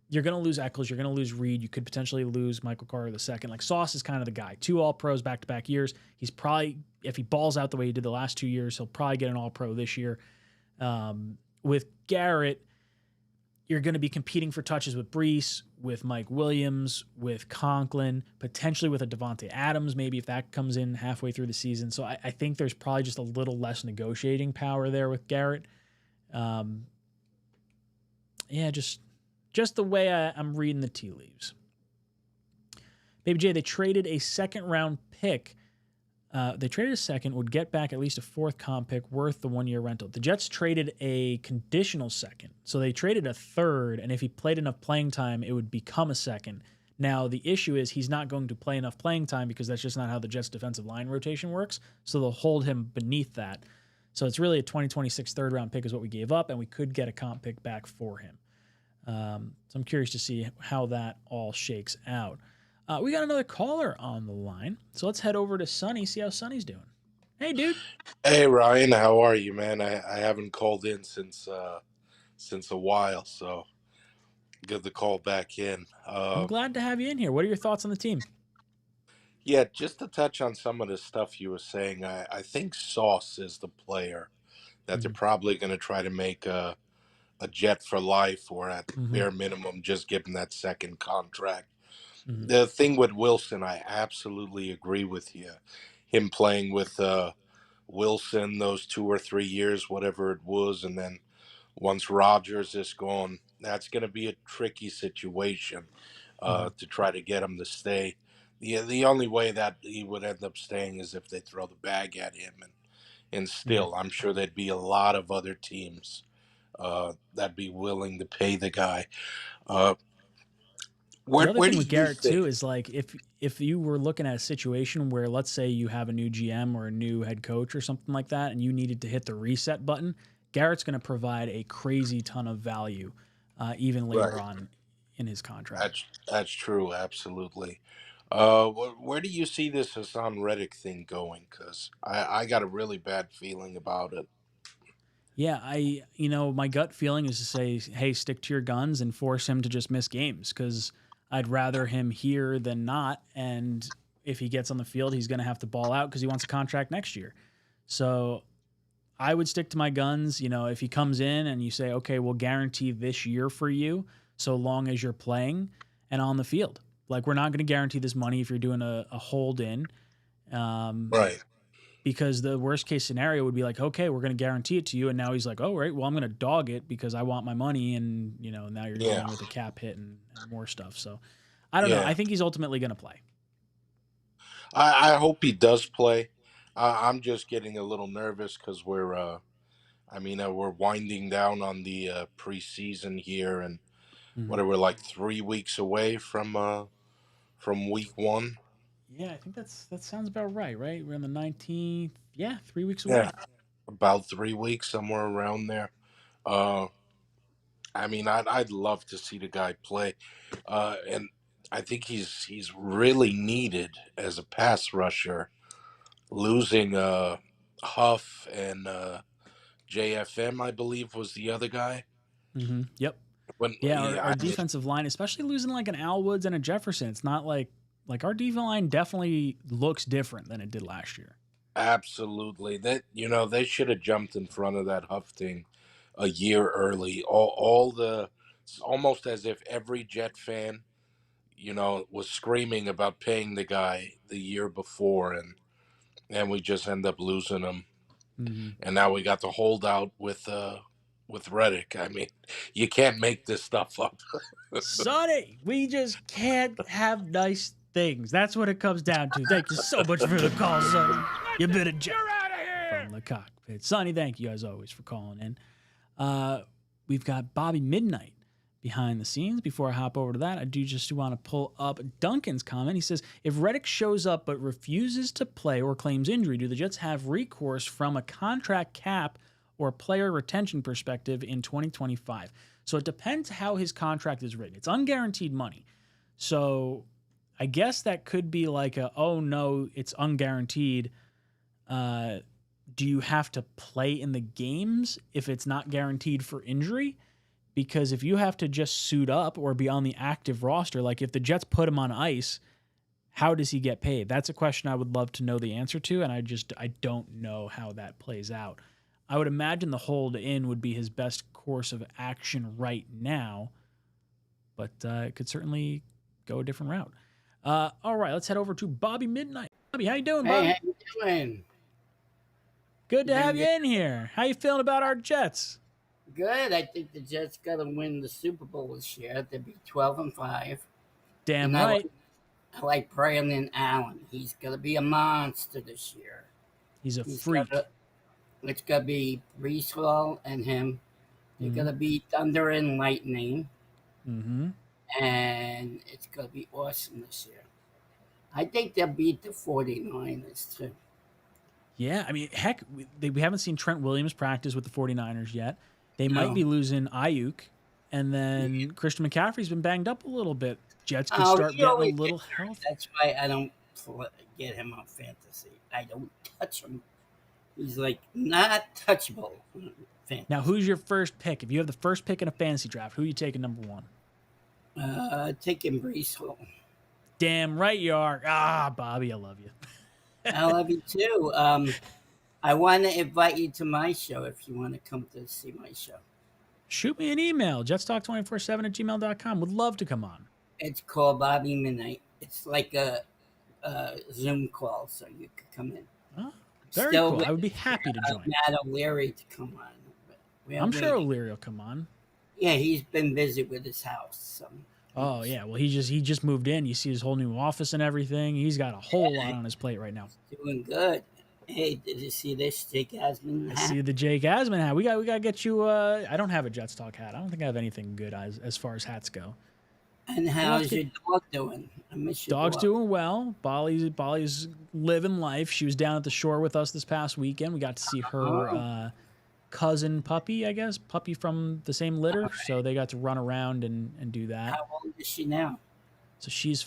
you're going to lose Eccles. You're going to lose Reed. You could potentially lose Michael Carter II. Like Sauce is kind of the guy. 2 All-Pros back-to-back years. He's probably, if he balls out the way he did the last 2 years, he'll probably get an All-Pro this year. With Garrett, you're going to be competing for touches with Brees, with Mike Williams, with Conklin, potentially with a Devontae Adams, maybe if that comes in halfway through the season. So I think there's probably just a little less negotiating power there with Garrett. Just the way I'm reading the tea leaves. Baby J, they traded a 2nd-round pick They traded a second, would get back at least a fourth comp pick worth the 1 year rental. The Jets traded a conditional second. So they traded a third, and if he played enough playing time, it would become a second. Now, the issue is he's not going to play enough playing time because that's just not how the Jets' defensive line rotation works. So they'll hold him beneath that. So it's really a 2026 third round pick is what we gave up, and we could get a comp pick back for him. So I'm curious to see how that all shakes out. We got another caller on the line, so let's head over to Sonny, see how Sonny's doing. Hey, dude. Hey, Ryan, how are you, man? I haven't called in since a while, so good to call back in. I'm glad to have you in here. What are your thoughts on the team? Yeah, just to touch on some of the stuff you were saying, I think Sauce is the player that they're probably going to try to make a Jet for life, or at bare minimum, just give him that second contract. The thing with Wilson, I absolutely agree with you. Him playing with Wilson those 2 or 3 years, whatever it was, and then once Rodgers is gone, that's going to be a tricky situation to try to get him to stay. The only way that he would end up staying is if they throw the bag at him, and still, I'm sure there'd be a lot of other teams that'd be willing to pay the guy. The other thing with Garrett too is like if you were looking at a situation where, let's say, you have a new GM or a new head coach or something like that, and you needed to hit the reset button, Garrett's going to provide a crazy ton of value even later on in his contract. That's true, absolutely. Where do you see this Hassan Reddick thing going? Because I got a really bad feeling about it. Yeah, my gut feeling is to say, hey, stick to your guns and force him to just miss games, because I'd rather him here than not. And if he gets on the field, he's going to have to ball out because he wants a contract next year. So I would stick to my guns. If he comes in and you say, okay, we'll guarantee this year for you so long as you're playing and on the field. Like, we're not going to guarantee this money if you're doing a hold in. Right. Because the worst case scenario would be like, okay, we're going to guarantee it to you. And now he's like, oh, right, well, I'm going to dog it because I want my money. And, now you're dealing with a cap hit and more stuff. So I don't know. I think he's ultimately going to play. I hope he does play. I'm just getting a little nervous because we're winding down on the preseason here, and we're like 3 weeks away from week 1. Yeah, I think that sounds about right? We're on the 19th. Yeah, 3 weeks away. Yeah, about 3 weeks, somewhere around there. I'd love to see the guy play, and I think he's really needed as a pass rusher. Losing Huff and JFM, I believe, was the other guy. Yep. Our defensive line, especially losing like an Al Woods and a Jefferson, it's not like our defensive line definitely looks different than it did last year. Absolutely. They should have jumped in front of that Huff thing a year early. It's almost as if every Jet fan, was screaming about paying the guy the year before, and we just end up losing him. And now we got the holdout with Reddick. You can't make this stuff up. Sonny, we just can't have nice things. That's what it comes down to. Thank you so much for the call, Sonny. You've been a jet from the cockpit. Sonny, thank you as always for calling in. We've got Bobby Midnight behind the scenes. Before I hop over to that, I do just want to pull up Duncan's comment. He says, if Reddick shows up but refuses to play or claims injury, do the Jets have recourse from a contract cap or player retention perspective in 2025? So it depends how his contract is written. It's unguaranteed money. So I guess that could be like oh no, it's unguaranteed. Do you have to play in the games if it's not guaranteed for injury? Because if you have to just suit up or be on the active roster, like if the Jets put him on ice, how does he get paid? That's a question I would love to know the answer to, and I don't know how that plays out. I would imagine the hold in would be his best course of action right now, but it could certainly go a different route. All right, let's head over to Bobby Midnight. Bobby, how you doing, Bobby? Hey, how you doing? Good to have you in here. How you feeling about our Jets? Good. I think the Jets got to win the Super Bowl this year. They'd be 12-5. Damn right. I like Braylon Allen. He's gonna be a monster this year. He's a He's freak. It's gonna be Brees Hall and him. They're Mhm. gonna be thunder and lightning, Mm-hmm. and it's gonna be awesome this year. I think they'll beat the 49ers too. Yeah, I mean, heck, we haven't seen Trent Williams practice with the 49ers yet. They might No. be losing Ayuk, and then Christian McCaffrey's been banged up a little bit. Jets could Oh, start he getting a always little gets hurt. healthy. That's why I don't get him on fantasy. I don't touch him. He's like not touchable. on fantasy. Now, who's your first pick? If you have the first pick in a fantasy draft, who are you taking number one? Taking Brees Hall. Damn right you are. Ah, Bobby, I love you. I love you too. I want to invite you to my show if you want to come to see my show. Shoot me an email, jetstalk247@gmail.com. Would love to come on. It's called Bobby Midnight. It's like a Zoom call, so you could come in. Oh, very Still cool. I would be happy to join. Matt O'Leary to come on. But I'm sure O'Leary will come on. Yeah, he's been busy with his house. So. Oh yeah, well he just moved in. You see his whole new office and everything. He's got a whole lot on his plate right now. Doing good. Hey, did you see this 𝐀𝐿𝐴𝐵𝐿 I hat? see the 𝐀𝐿𝐴𝐵𝐿 hat. We got to get you. I don't have a Jets Talk hat. I don't think I have anything good as far as hats go. And how's your dog doing? I miss your Dog's dog. doing well. Bolly's living life. She was down at the shore with us this past weekend. We got to see her cousin puppy, I guess, puppy from the same litter. Okay. So they got to run around and do that. How old is she now? So she's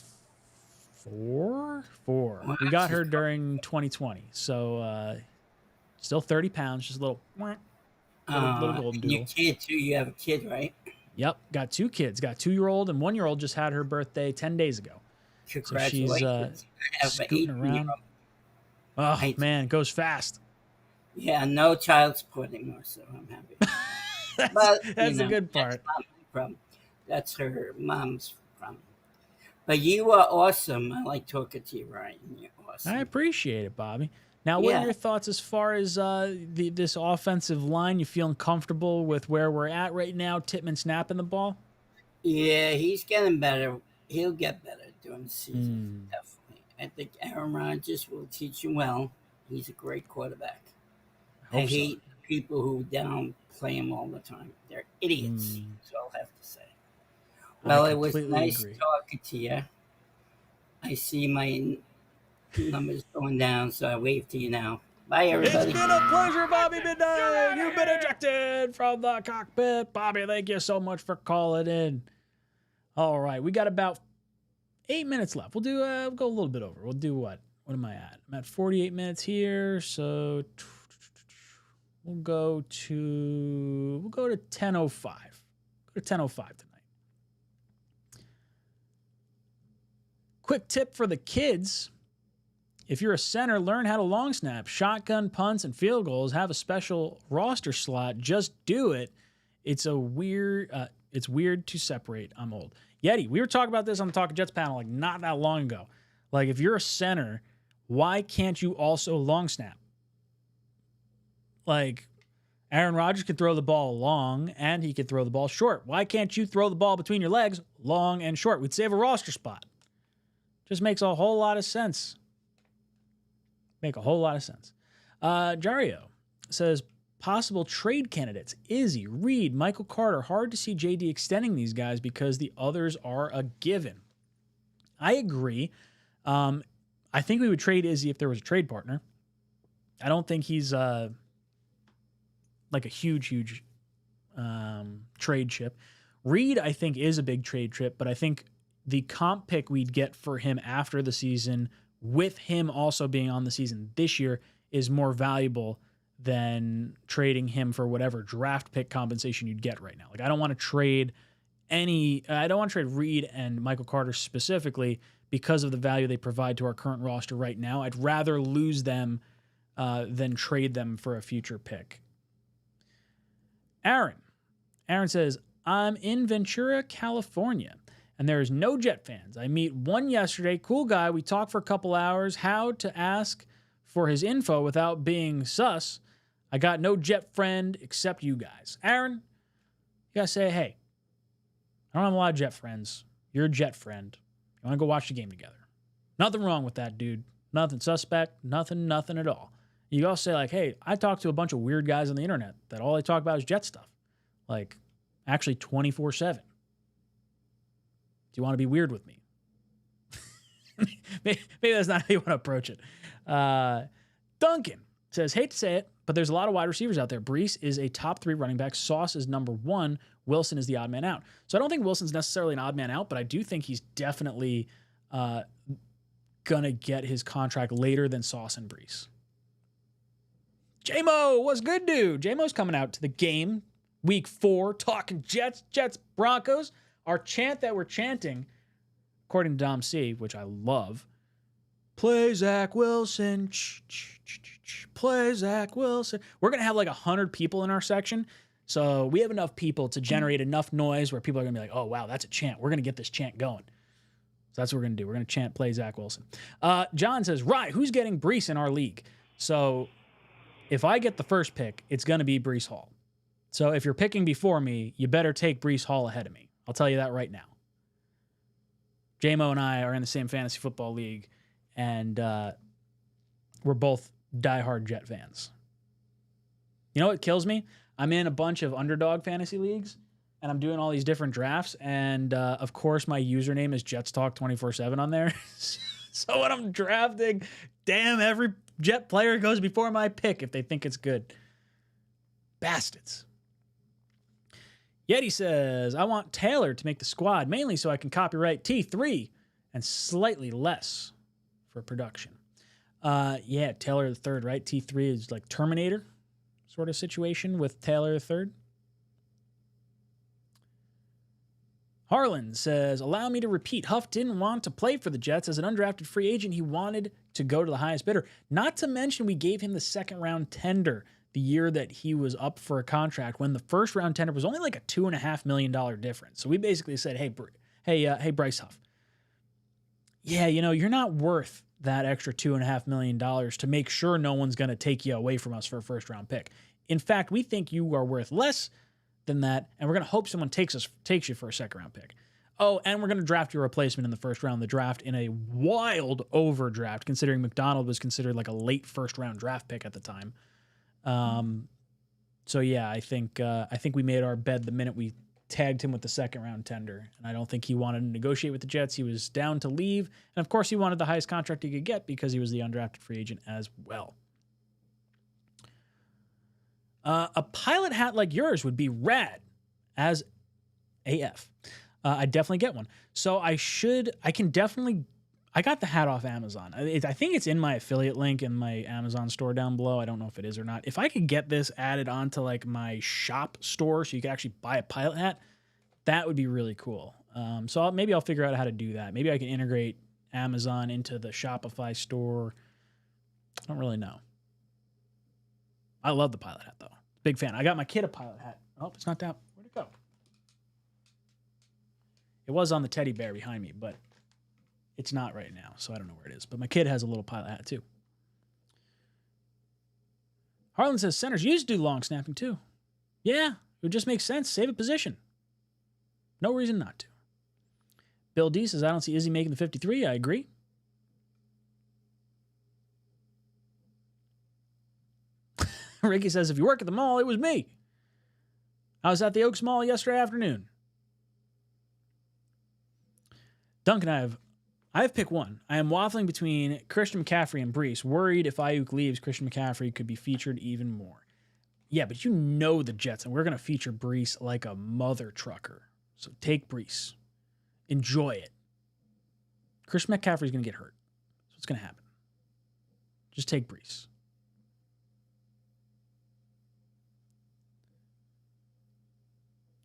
four. Wow, We got she's her during 2020. So still 30 pounds, just a little golden and doodle. your kid too. You have a kid, right? Yep, got two kids. Got 2-year-old and 1-year-old just had her birthday 10 days ago. So she's Congratulations. I have an scooting around. 18-year-old. Oh Right. man, it goes fast. Yeah, no child support anymore, so I'm happy. But, That's the good part. That's not my problem. That's her mom's problem. But you are awesome. I like talking to you, Ryan. You're awesome. I appreciate it, Bobby. Now, what are Yeah. your thoughts as far as this offensive line? You feeling comfortable with where we're at right now? Tittman snapping the ball? Yeah, he's getting better. He'll get better during the season, definitely. I think Aaron Rodgers will teach him well. He's a great quarterback. I Hope so. hate people who downplay him all the time. They're idiots. That's all I have to say. Well, it was completely nice agree. talking to you. I see my numbers going down, so I wave to you now. Bye, everybody. It's been a pleasure, Bobby Midnight. You've been ejected from the cockpit. Bobby, thank you so much for calling in. All right, we got about 8 minutes left. We'll do. We'll go a little bit over. We'll do what? What am I at? I'm at 48 minutes here, so we'll go to 10:05. Go to 10:05 tonight. Quick tip for the kids. If you're a center, learn how to long snap, shotgun punts, and field goals. Have a special roster slot. Just do it. It's weird to separate. I'm old. Yeti, we were talking about this on the Talking Jets panel like not that long ago. Like if you're a center, why can't you also long snap? Like Aaron Rodgers can throw the ball long and he can throw the ball short. Why can't you throw the ball between your legs long and short? We'd save a roster spot. Just makes a whole lot of sense. Make a whole lot of sense. Jario says, possible trade candidates, Izzy, Reed, Michael Carter. Hard to see JD extending these guys because the others are a given. I agree. I think we would trade Izzy if there was a trade partner. I don't think he's like a huge trade chip. Reed, I think, is a big trade chip, but I think the comp pick we'd get for him after the season, with him also being on the season this year, is more valuable than trading him for whatever draft pick compensation you'd get right now. Like I don't want to trade Reed and Michael Carter specifically because of the value they provide to our current roster right now. I'd rather lose them than trade them for a future pick. Aaron says, I'm in Ventura, California, and there is no Jet fans. I meet one yesterday, cool guy. We talked for a couple hours, how to ask for his info without being sus. I got no Jet friend except you guys. Aaron, you gotta say, hey, I don't have a lot of Jet friends. You're a Jet friend. You want to go watch the game together. Nothing wrong with that, dude. Nothing suspect, nothing at all. You also say, like, hey, I talked to a bunch of weird guys on the internet that all they talk about is Jet stuff. Like, actually 24/7. Do you want to be weird with me? Maybe that's not how you want to approach it. Duncan says, hate to say it, but there's a lot of wide receivers out there. Brees is a top 3 running back. Sauce is number 1. Wilson is the odd man out. So I don't think Wilson's necessarily an odd man out, but I do think he's definitely going to get his contract later than Sauce and Brees. J-Mo, what's good, dude? J-Mo's coming out to the game, week 4, talking Jets, Broncos. Our chant that we're chanting, according to Dom C, which I love, play Zach Wilson, play Zach Wilson. We're going to have like 100 people in our section, so we have enough people to generate enough noise where people are going to be like, oh, wow, that's a chant. We're going to get this chant going. So that's what we're going to do. We're going to chant play Zach Wilson. John says, right, who's getting Brees in our league? So if I get the first pick, it's going to be Brees Hall. So if you're picking before me, you better take Brees Hall ahead of me. I'll tell you that right now. J-Mo and I are in the same fantasy football league, and we're both diehard Jet fans. You know what kills me? I'm in a bunch of underdog fantasy leagues, and I'm doing all these different drafts, and of course my username is Jets Talk 24/7 on there. So when I'm drafting, damn, every Jet player goes before my pick if they think it's good. Bastards. Yeti says, I want Taylor to make the squad, mainly so I can copyright T3 and slightly less for production. Yeah, Taylor the third, right? T3 is like Terminator sort of situation with Taylor the third. Harlan says, allow me to repeat, Huff didn't want to play for the Jets as an undrafted free agent. He wanted to go to the highest bidder. Not to mention we gave him the second round tender the year that he was up for a contract when the first round tender was only like a $2.5 million difference. So we basically said, hey, Bryce Huff, yeah, you know, you're not worth that extra $2.5 million to make sure no one's going to take you away from us for a first round pick. In fact, we think you are worth less than that, and we're going to hope someone takes you for a second round pick. Oh, and we're going to draft your replacement in the first round of the draft in a wild overdraft, considering McDonald was considered like a late first round draft pick at the time. So yeah, I think we made our bed the minute we tagged him with the second round tender, and I don't think he wanted to negotiate with the Jets. He was down to leave, and of course he wanted the highest contract he could get because he was the undrafted free agent as well. A pilot hat like yours would be rad as AF. I'd definitely get one. So I got the hat off Amazon. I think it's in my affiliate link in my Amazon store down below. I don't know if it is or not. If I could get this added onto like my shop store so you could actually buy a pilot hat, that would be really cool. So maybe I'll figure out how to do that. Maybe I can integrate Amazon into the Shopify store. I don't really know. I love the pilot hat though. Big fan. I got my kid a pilot hat. Oh, it's not down. Where'd it go? It was on the teddy bear behind me, but it's not right now, so I don't know where it is. But my kid has a little pilot hat, too. Harlan says, centers used to do long snapping, too. Yeah, it would just make sense. Save a position. No reason not to. Bill D says, I don't see Izzy making the 53. I agree. Ricky says, if you work at the mall, it was me. I was at the Oaks Mall yesterday afternoon. Duncan, I've picked one. I am waffling between Christian McCaffrey and Brees. Worried if Ayuk leaves, Christian McCaffrey could be featured even more. Yeah, but you know the Jets, and we're going to feature Brees like a mother trucker. So take Brees. Enjoy it. Christian McCaffrey's going to get hurt. That's what's going to happen. Just take Brees.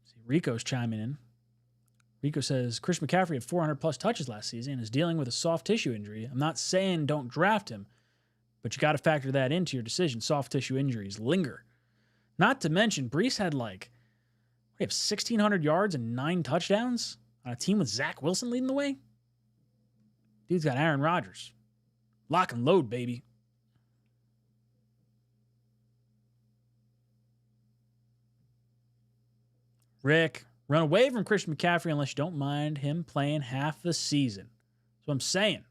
See, Rico's chiming in. Rico says, Chris McCaffrey had 400-plus touches last season and is dealing with a soft tissue injury. I'm not saying don't draft him, but you got to factor that into your decision. Soft tissue injuries linger. Not to mention, Brees had we have 1,600 yards and 9 touchdowns on a team with Zach Wilson leading the way. Dude's got Aaron Rodgers. Lock and load, baby. Rick, run away from Christian McCaffrey unless you don't mind him playing half the season. That's what I'm saying.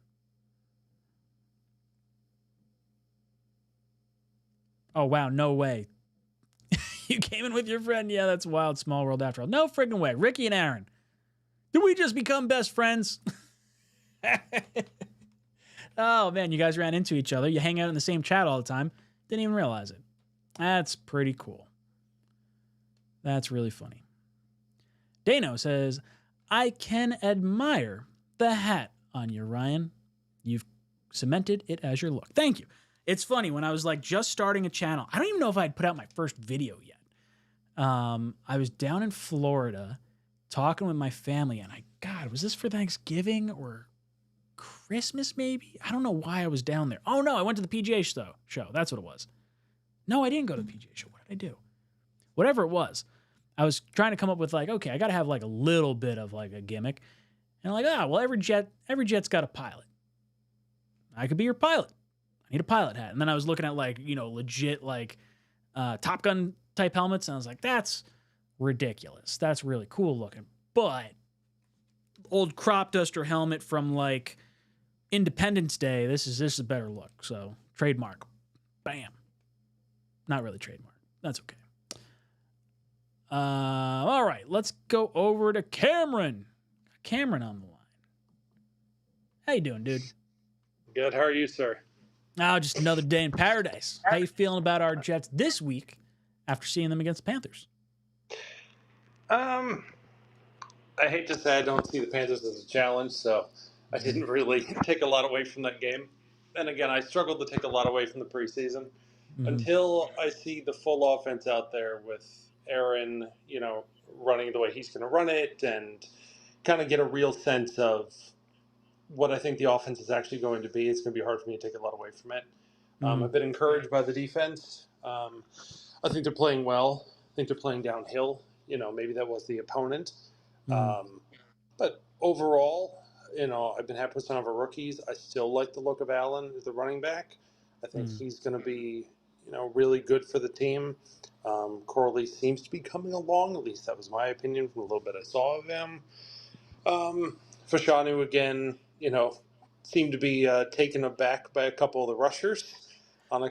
Oh, wow. No way. You came in with your friend? Yeah, that's wild. Small world after all. No friggin' way. Ricky and Aaron. Did we just become best friends? Oh, man. You guys ran into each other. You hang out in the same chat all the time. Didn't even realize it. That's pretty cool. That's really funny. Dano says, I can admire the hat on you, Ryan. You've cemented it as your look. Thank you. It's funny, when I was like just starting a channel, I don't even know if I had put out my first video yet. I was down in Florida talking with my family, and God, was this for Thanksgiving or Christmas maybe? I don't know why I was down there. Oh no, I went to the PGA show. That's what it was. No, I didn't go to the PGA show. What did I do? Whatever it was. I was trying to come up with like, okay, I got to have like a little bit of like a gimmick. And I'm like, well, every jet's got a pilot. I could be your pilot. I need a pilot hat. And then I was looking at like, legit like Top Gun type helmets. And I was like, that's ridiculous. That's really cool looking. But old crop duster helmet from like Independence Day, this is a better look. So trademark. Bam. Not really trademark. That's okay. All right, let's go over to Cameron. Cameron on the line. How you doing, dude? Good. How are you, sir? Oh, just another day in paradise. How you feeling about our Jets this week after seeing them against the Panthers? I hate to say I don't see the Panthers as a challenge, so I didn't really take a lot away from that game. And again, I struggled to take a lot away from the preseason until I see the full offense out there with Aaron, running the way he's going to run it, and kind of get a real sense of what I think the offense is actually going to be. It's going to be hard for me to take a lot away from it. I've been encouraged by the defense. I think they're playing well. I think they're playing downhill. Maybe that was the opponent. But overall, I've been happy with some of our rookies. I still like the look of Allen as the running back. I think he's going to be, really good for the team. Corley seems to be coming along. At least that was my opinion from a little bit I saw of him. Fashanu, again, seemed to be taken aback by a couple of the rushers. On a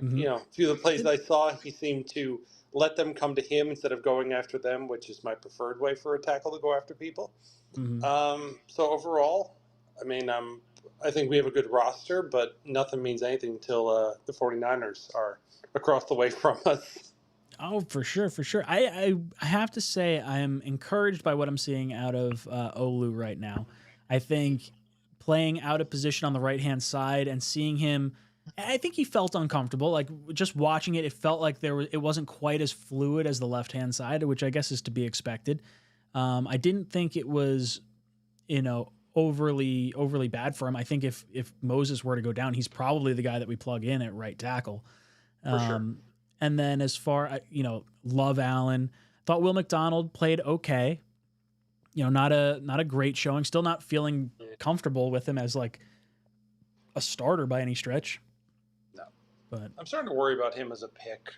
few of the plays I saw, he seemed to let them come to him instead of going after them, which is my preferred way for a tackle to go after people. So overall, I think we have a good roster, but nothing means anything until the 49ers are across the way from us. Oh, for sure, for sure. I have to say I am encouraged by what I'm seeing out of Olu right now. I think playing out of position on the right-hand side and seeing him, I think he felt uncomfortable. Like just watching it, it felt like it wasn't quite as fluid as the left-hand side, which I guess is to be expected. I didn't think it was, overly bad for him. I think if Moses were to go down, he's probably the guy that we plug in at right tackle. For sure. And then as far, love Allen. Thought Will McDonald played okay. Not a great showing. Still not feeling comfortable with him as like a starter by any stretch. No. But I'm starting to worry about him as a pick.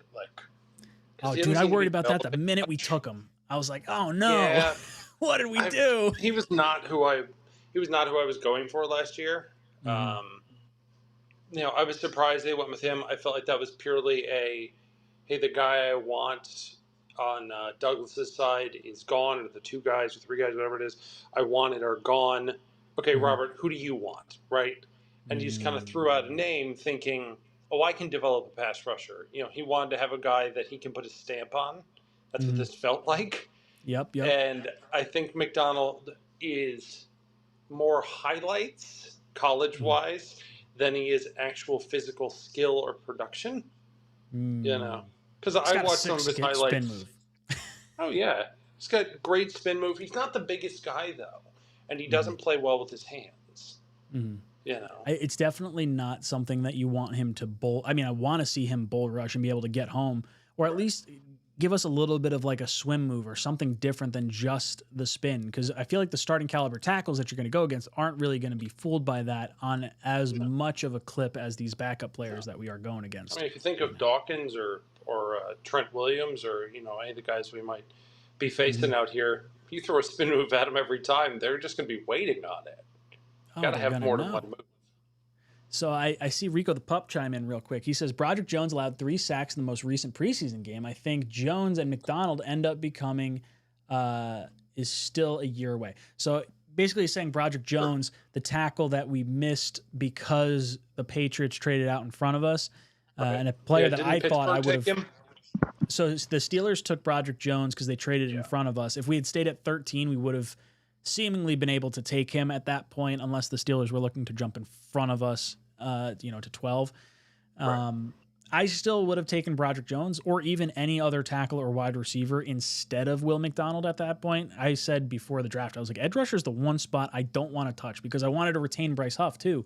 Oh, dude, I worried about that the minute we took him. I was like, oh no, yeah, what did we do? He was not who I was going for last year. I was surprised they went with him. I felt like that was purely hey, the guy I want on Douglas's side is gone, or the 2 guys or 3 guys, whatever it is, I wanted are gone. Okay, Robert, who do you want, right? And he just kind of threw out a name thinking, oh, I can develop a pass rusher. He wanted to have a guy that he can put his stamp on. That's what this felt like. Yep. And I think McDonald is more highlights, college-wise, than he is actual physical skill or production. Because I watched some of his highlights. Spin move. Oh, yeah. He's got great spin move. He's not the biggest guy, though. And he doesn't play well with his hands. It's definitely not something that you want him to bull. I mean, I want to see him bull rush and be able to get home, or at least give us a little bit of like a swim move or something different than just the spin. Because I feel like the starting caliber tackles that you're going to go against aren't really going to be fooled by that on as much of a clip as these backup players that we are going against. If you think of Dawkins or Trent Williams or any of the guys we might be facing out here, if you throw a spin move at them every time, they're just going to be waiting on it. Got to have more than one move. So I see Rico the Pup chime in real quick. He says, Broderick Jones allowed 3 sacks in the most recent preseason game. I think Jones and McDonald end up becoming is still a year away. So basically he's saying Broderick Jones, the tackle that we missed because the Patriots traded out in front of us, and a player that I thought I would have. So the Steelers took Broderick Jones because they traded in front of us. If we had stayed at 13, we would have seemingly been able to take him at that point, unless the Steelers were looking to jump in front of us, to 12. I still would have taken Broderick Jones or even any other tackle or wide receiver instead of Will McDonald at that point. I said before the draft, I was like, edge rusher is the one spot I don't want to touch because I wanted to retain Bryce Huff too.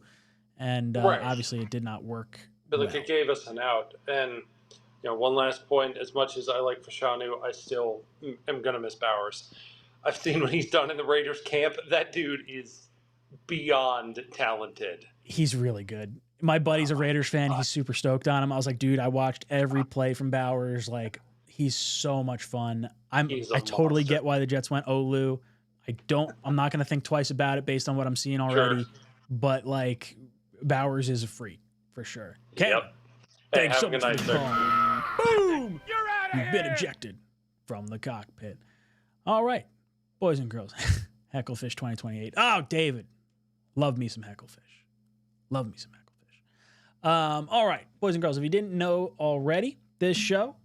And obviously it did not work. But look, it gave us an out. And, one last point, as much as I like Fashanu, I still am going to miss Bowers. I've seen what he's done in the Raiders camp. That dude is beyond talented. He's really good. My buddy's a Raiders fan. He's super stoked on him. I was like, dude, I watched every play from Bowers. Like, he's so much fun. I totally get why the Jets went Olu. I'm not going to think twice about it based on what I'm seeing already. Sure. But like, Bowers is a freak for sure. Okay. Yep. Thanks so much for the call. Boom! You're out of here! You've been ejected from the cockpit. All right, boys and girls. Hecklefish 2028. Oh, David. Love me some Hecklefish. Love me some Hecklefish. All right, boys and girls, if you didn't know already, this show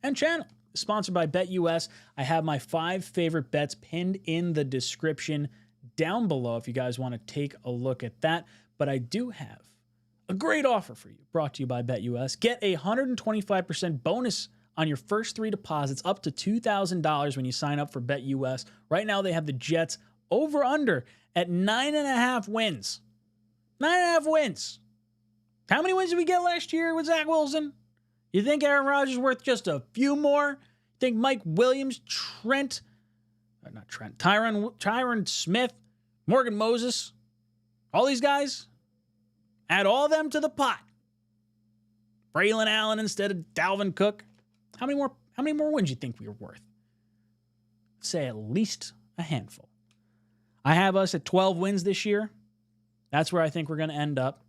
and channel is sponsored by BetUS. I have my 5 favorite bets pinned in the description down below if you guys want to take a look at that. But I do have a great offer for you, brought to you by BetUS. Get a 125% bonus on your first 3 deposits up to $2,000 when you sign up for BetUS. Right now, they have the Jets over-under at 9.5 wins. 9.5 wins. How many wins did we get last year with Zach Wilson? You think Aaron Rodgers is worth just a few more? You think Mike Williams, Tyron Smith, Morgan Moses, all these guys, add all of them to the pot. Braylon Allen instead of Dalvin Cook. How many more wins do you think we were worth? Say at least a handful. I have us at 12 wins this year. That's where I think we're going to end up.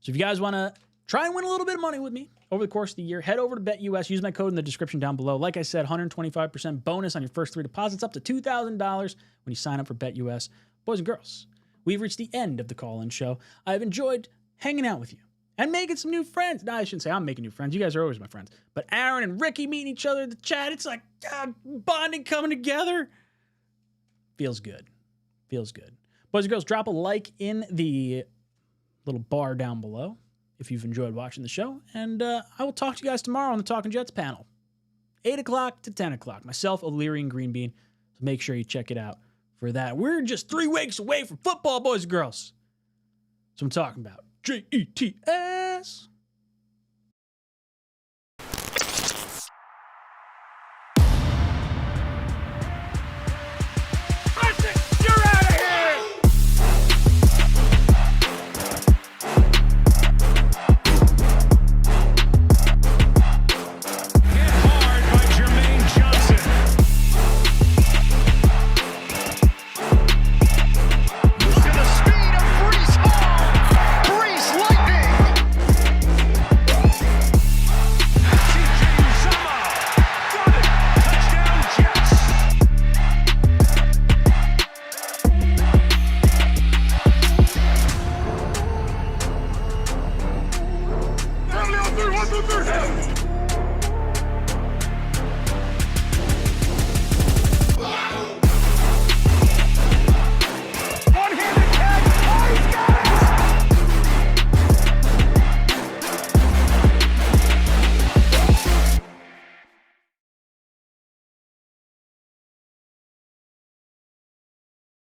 So if you guys want to try and win a little bit of money with me over the course of the year, head over to BetUS. Use my code in the description down below. Like I said, 125% bonus on your first 3 deposits up to $2,000 when you sign up for BetUS. Boys and girls, we've reached the end of the call-in show. I've enjoyed hanging out with you and making some new friends. No, I shouldn't say I'm making new friends. You guys are always my friends. But Aaron and Ricky meeting each other in the chat, it's like bonding coming together. Feels good. Feels good. Boys and girls, drop a like in the little bar down below if you've enjoyed watching the show. And I will talk to you guys tomorrow on the Talking Jets panel. 8 o'clock to 10 o'clock. Myself, O'Leary, and Green Bean. So make sure you check it out for that. We're just 3 weeks away from football, boys and girls. That's what I'm talking about. JETS. One, two, three.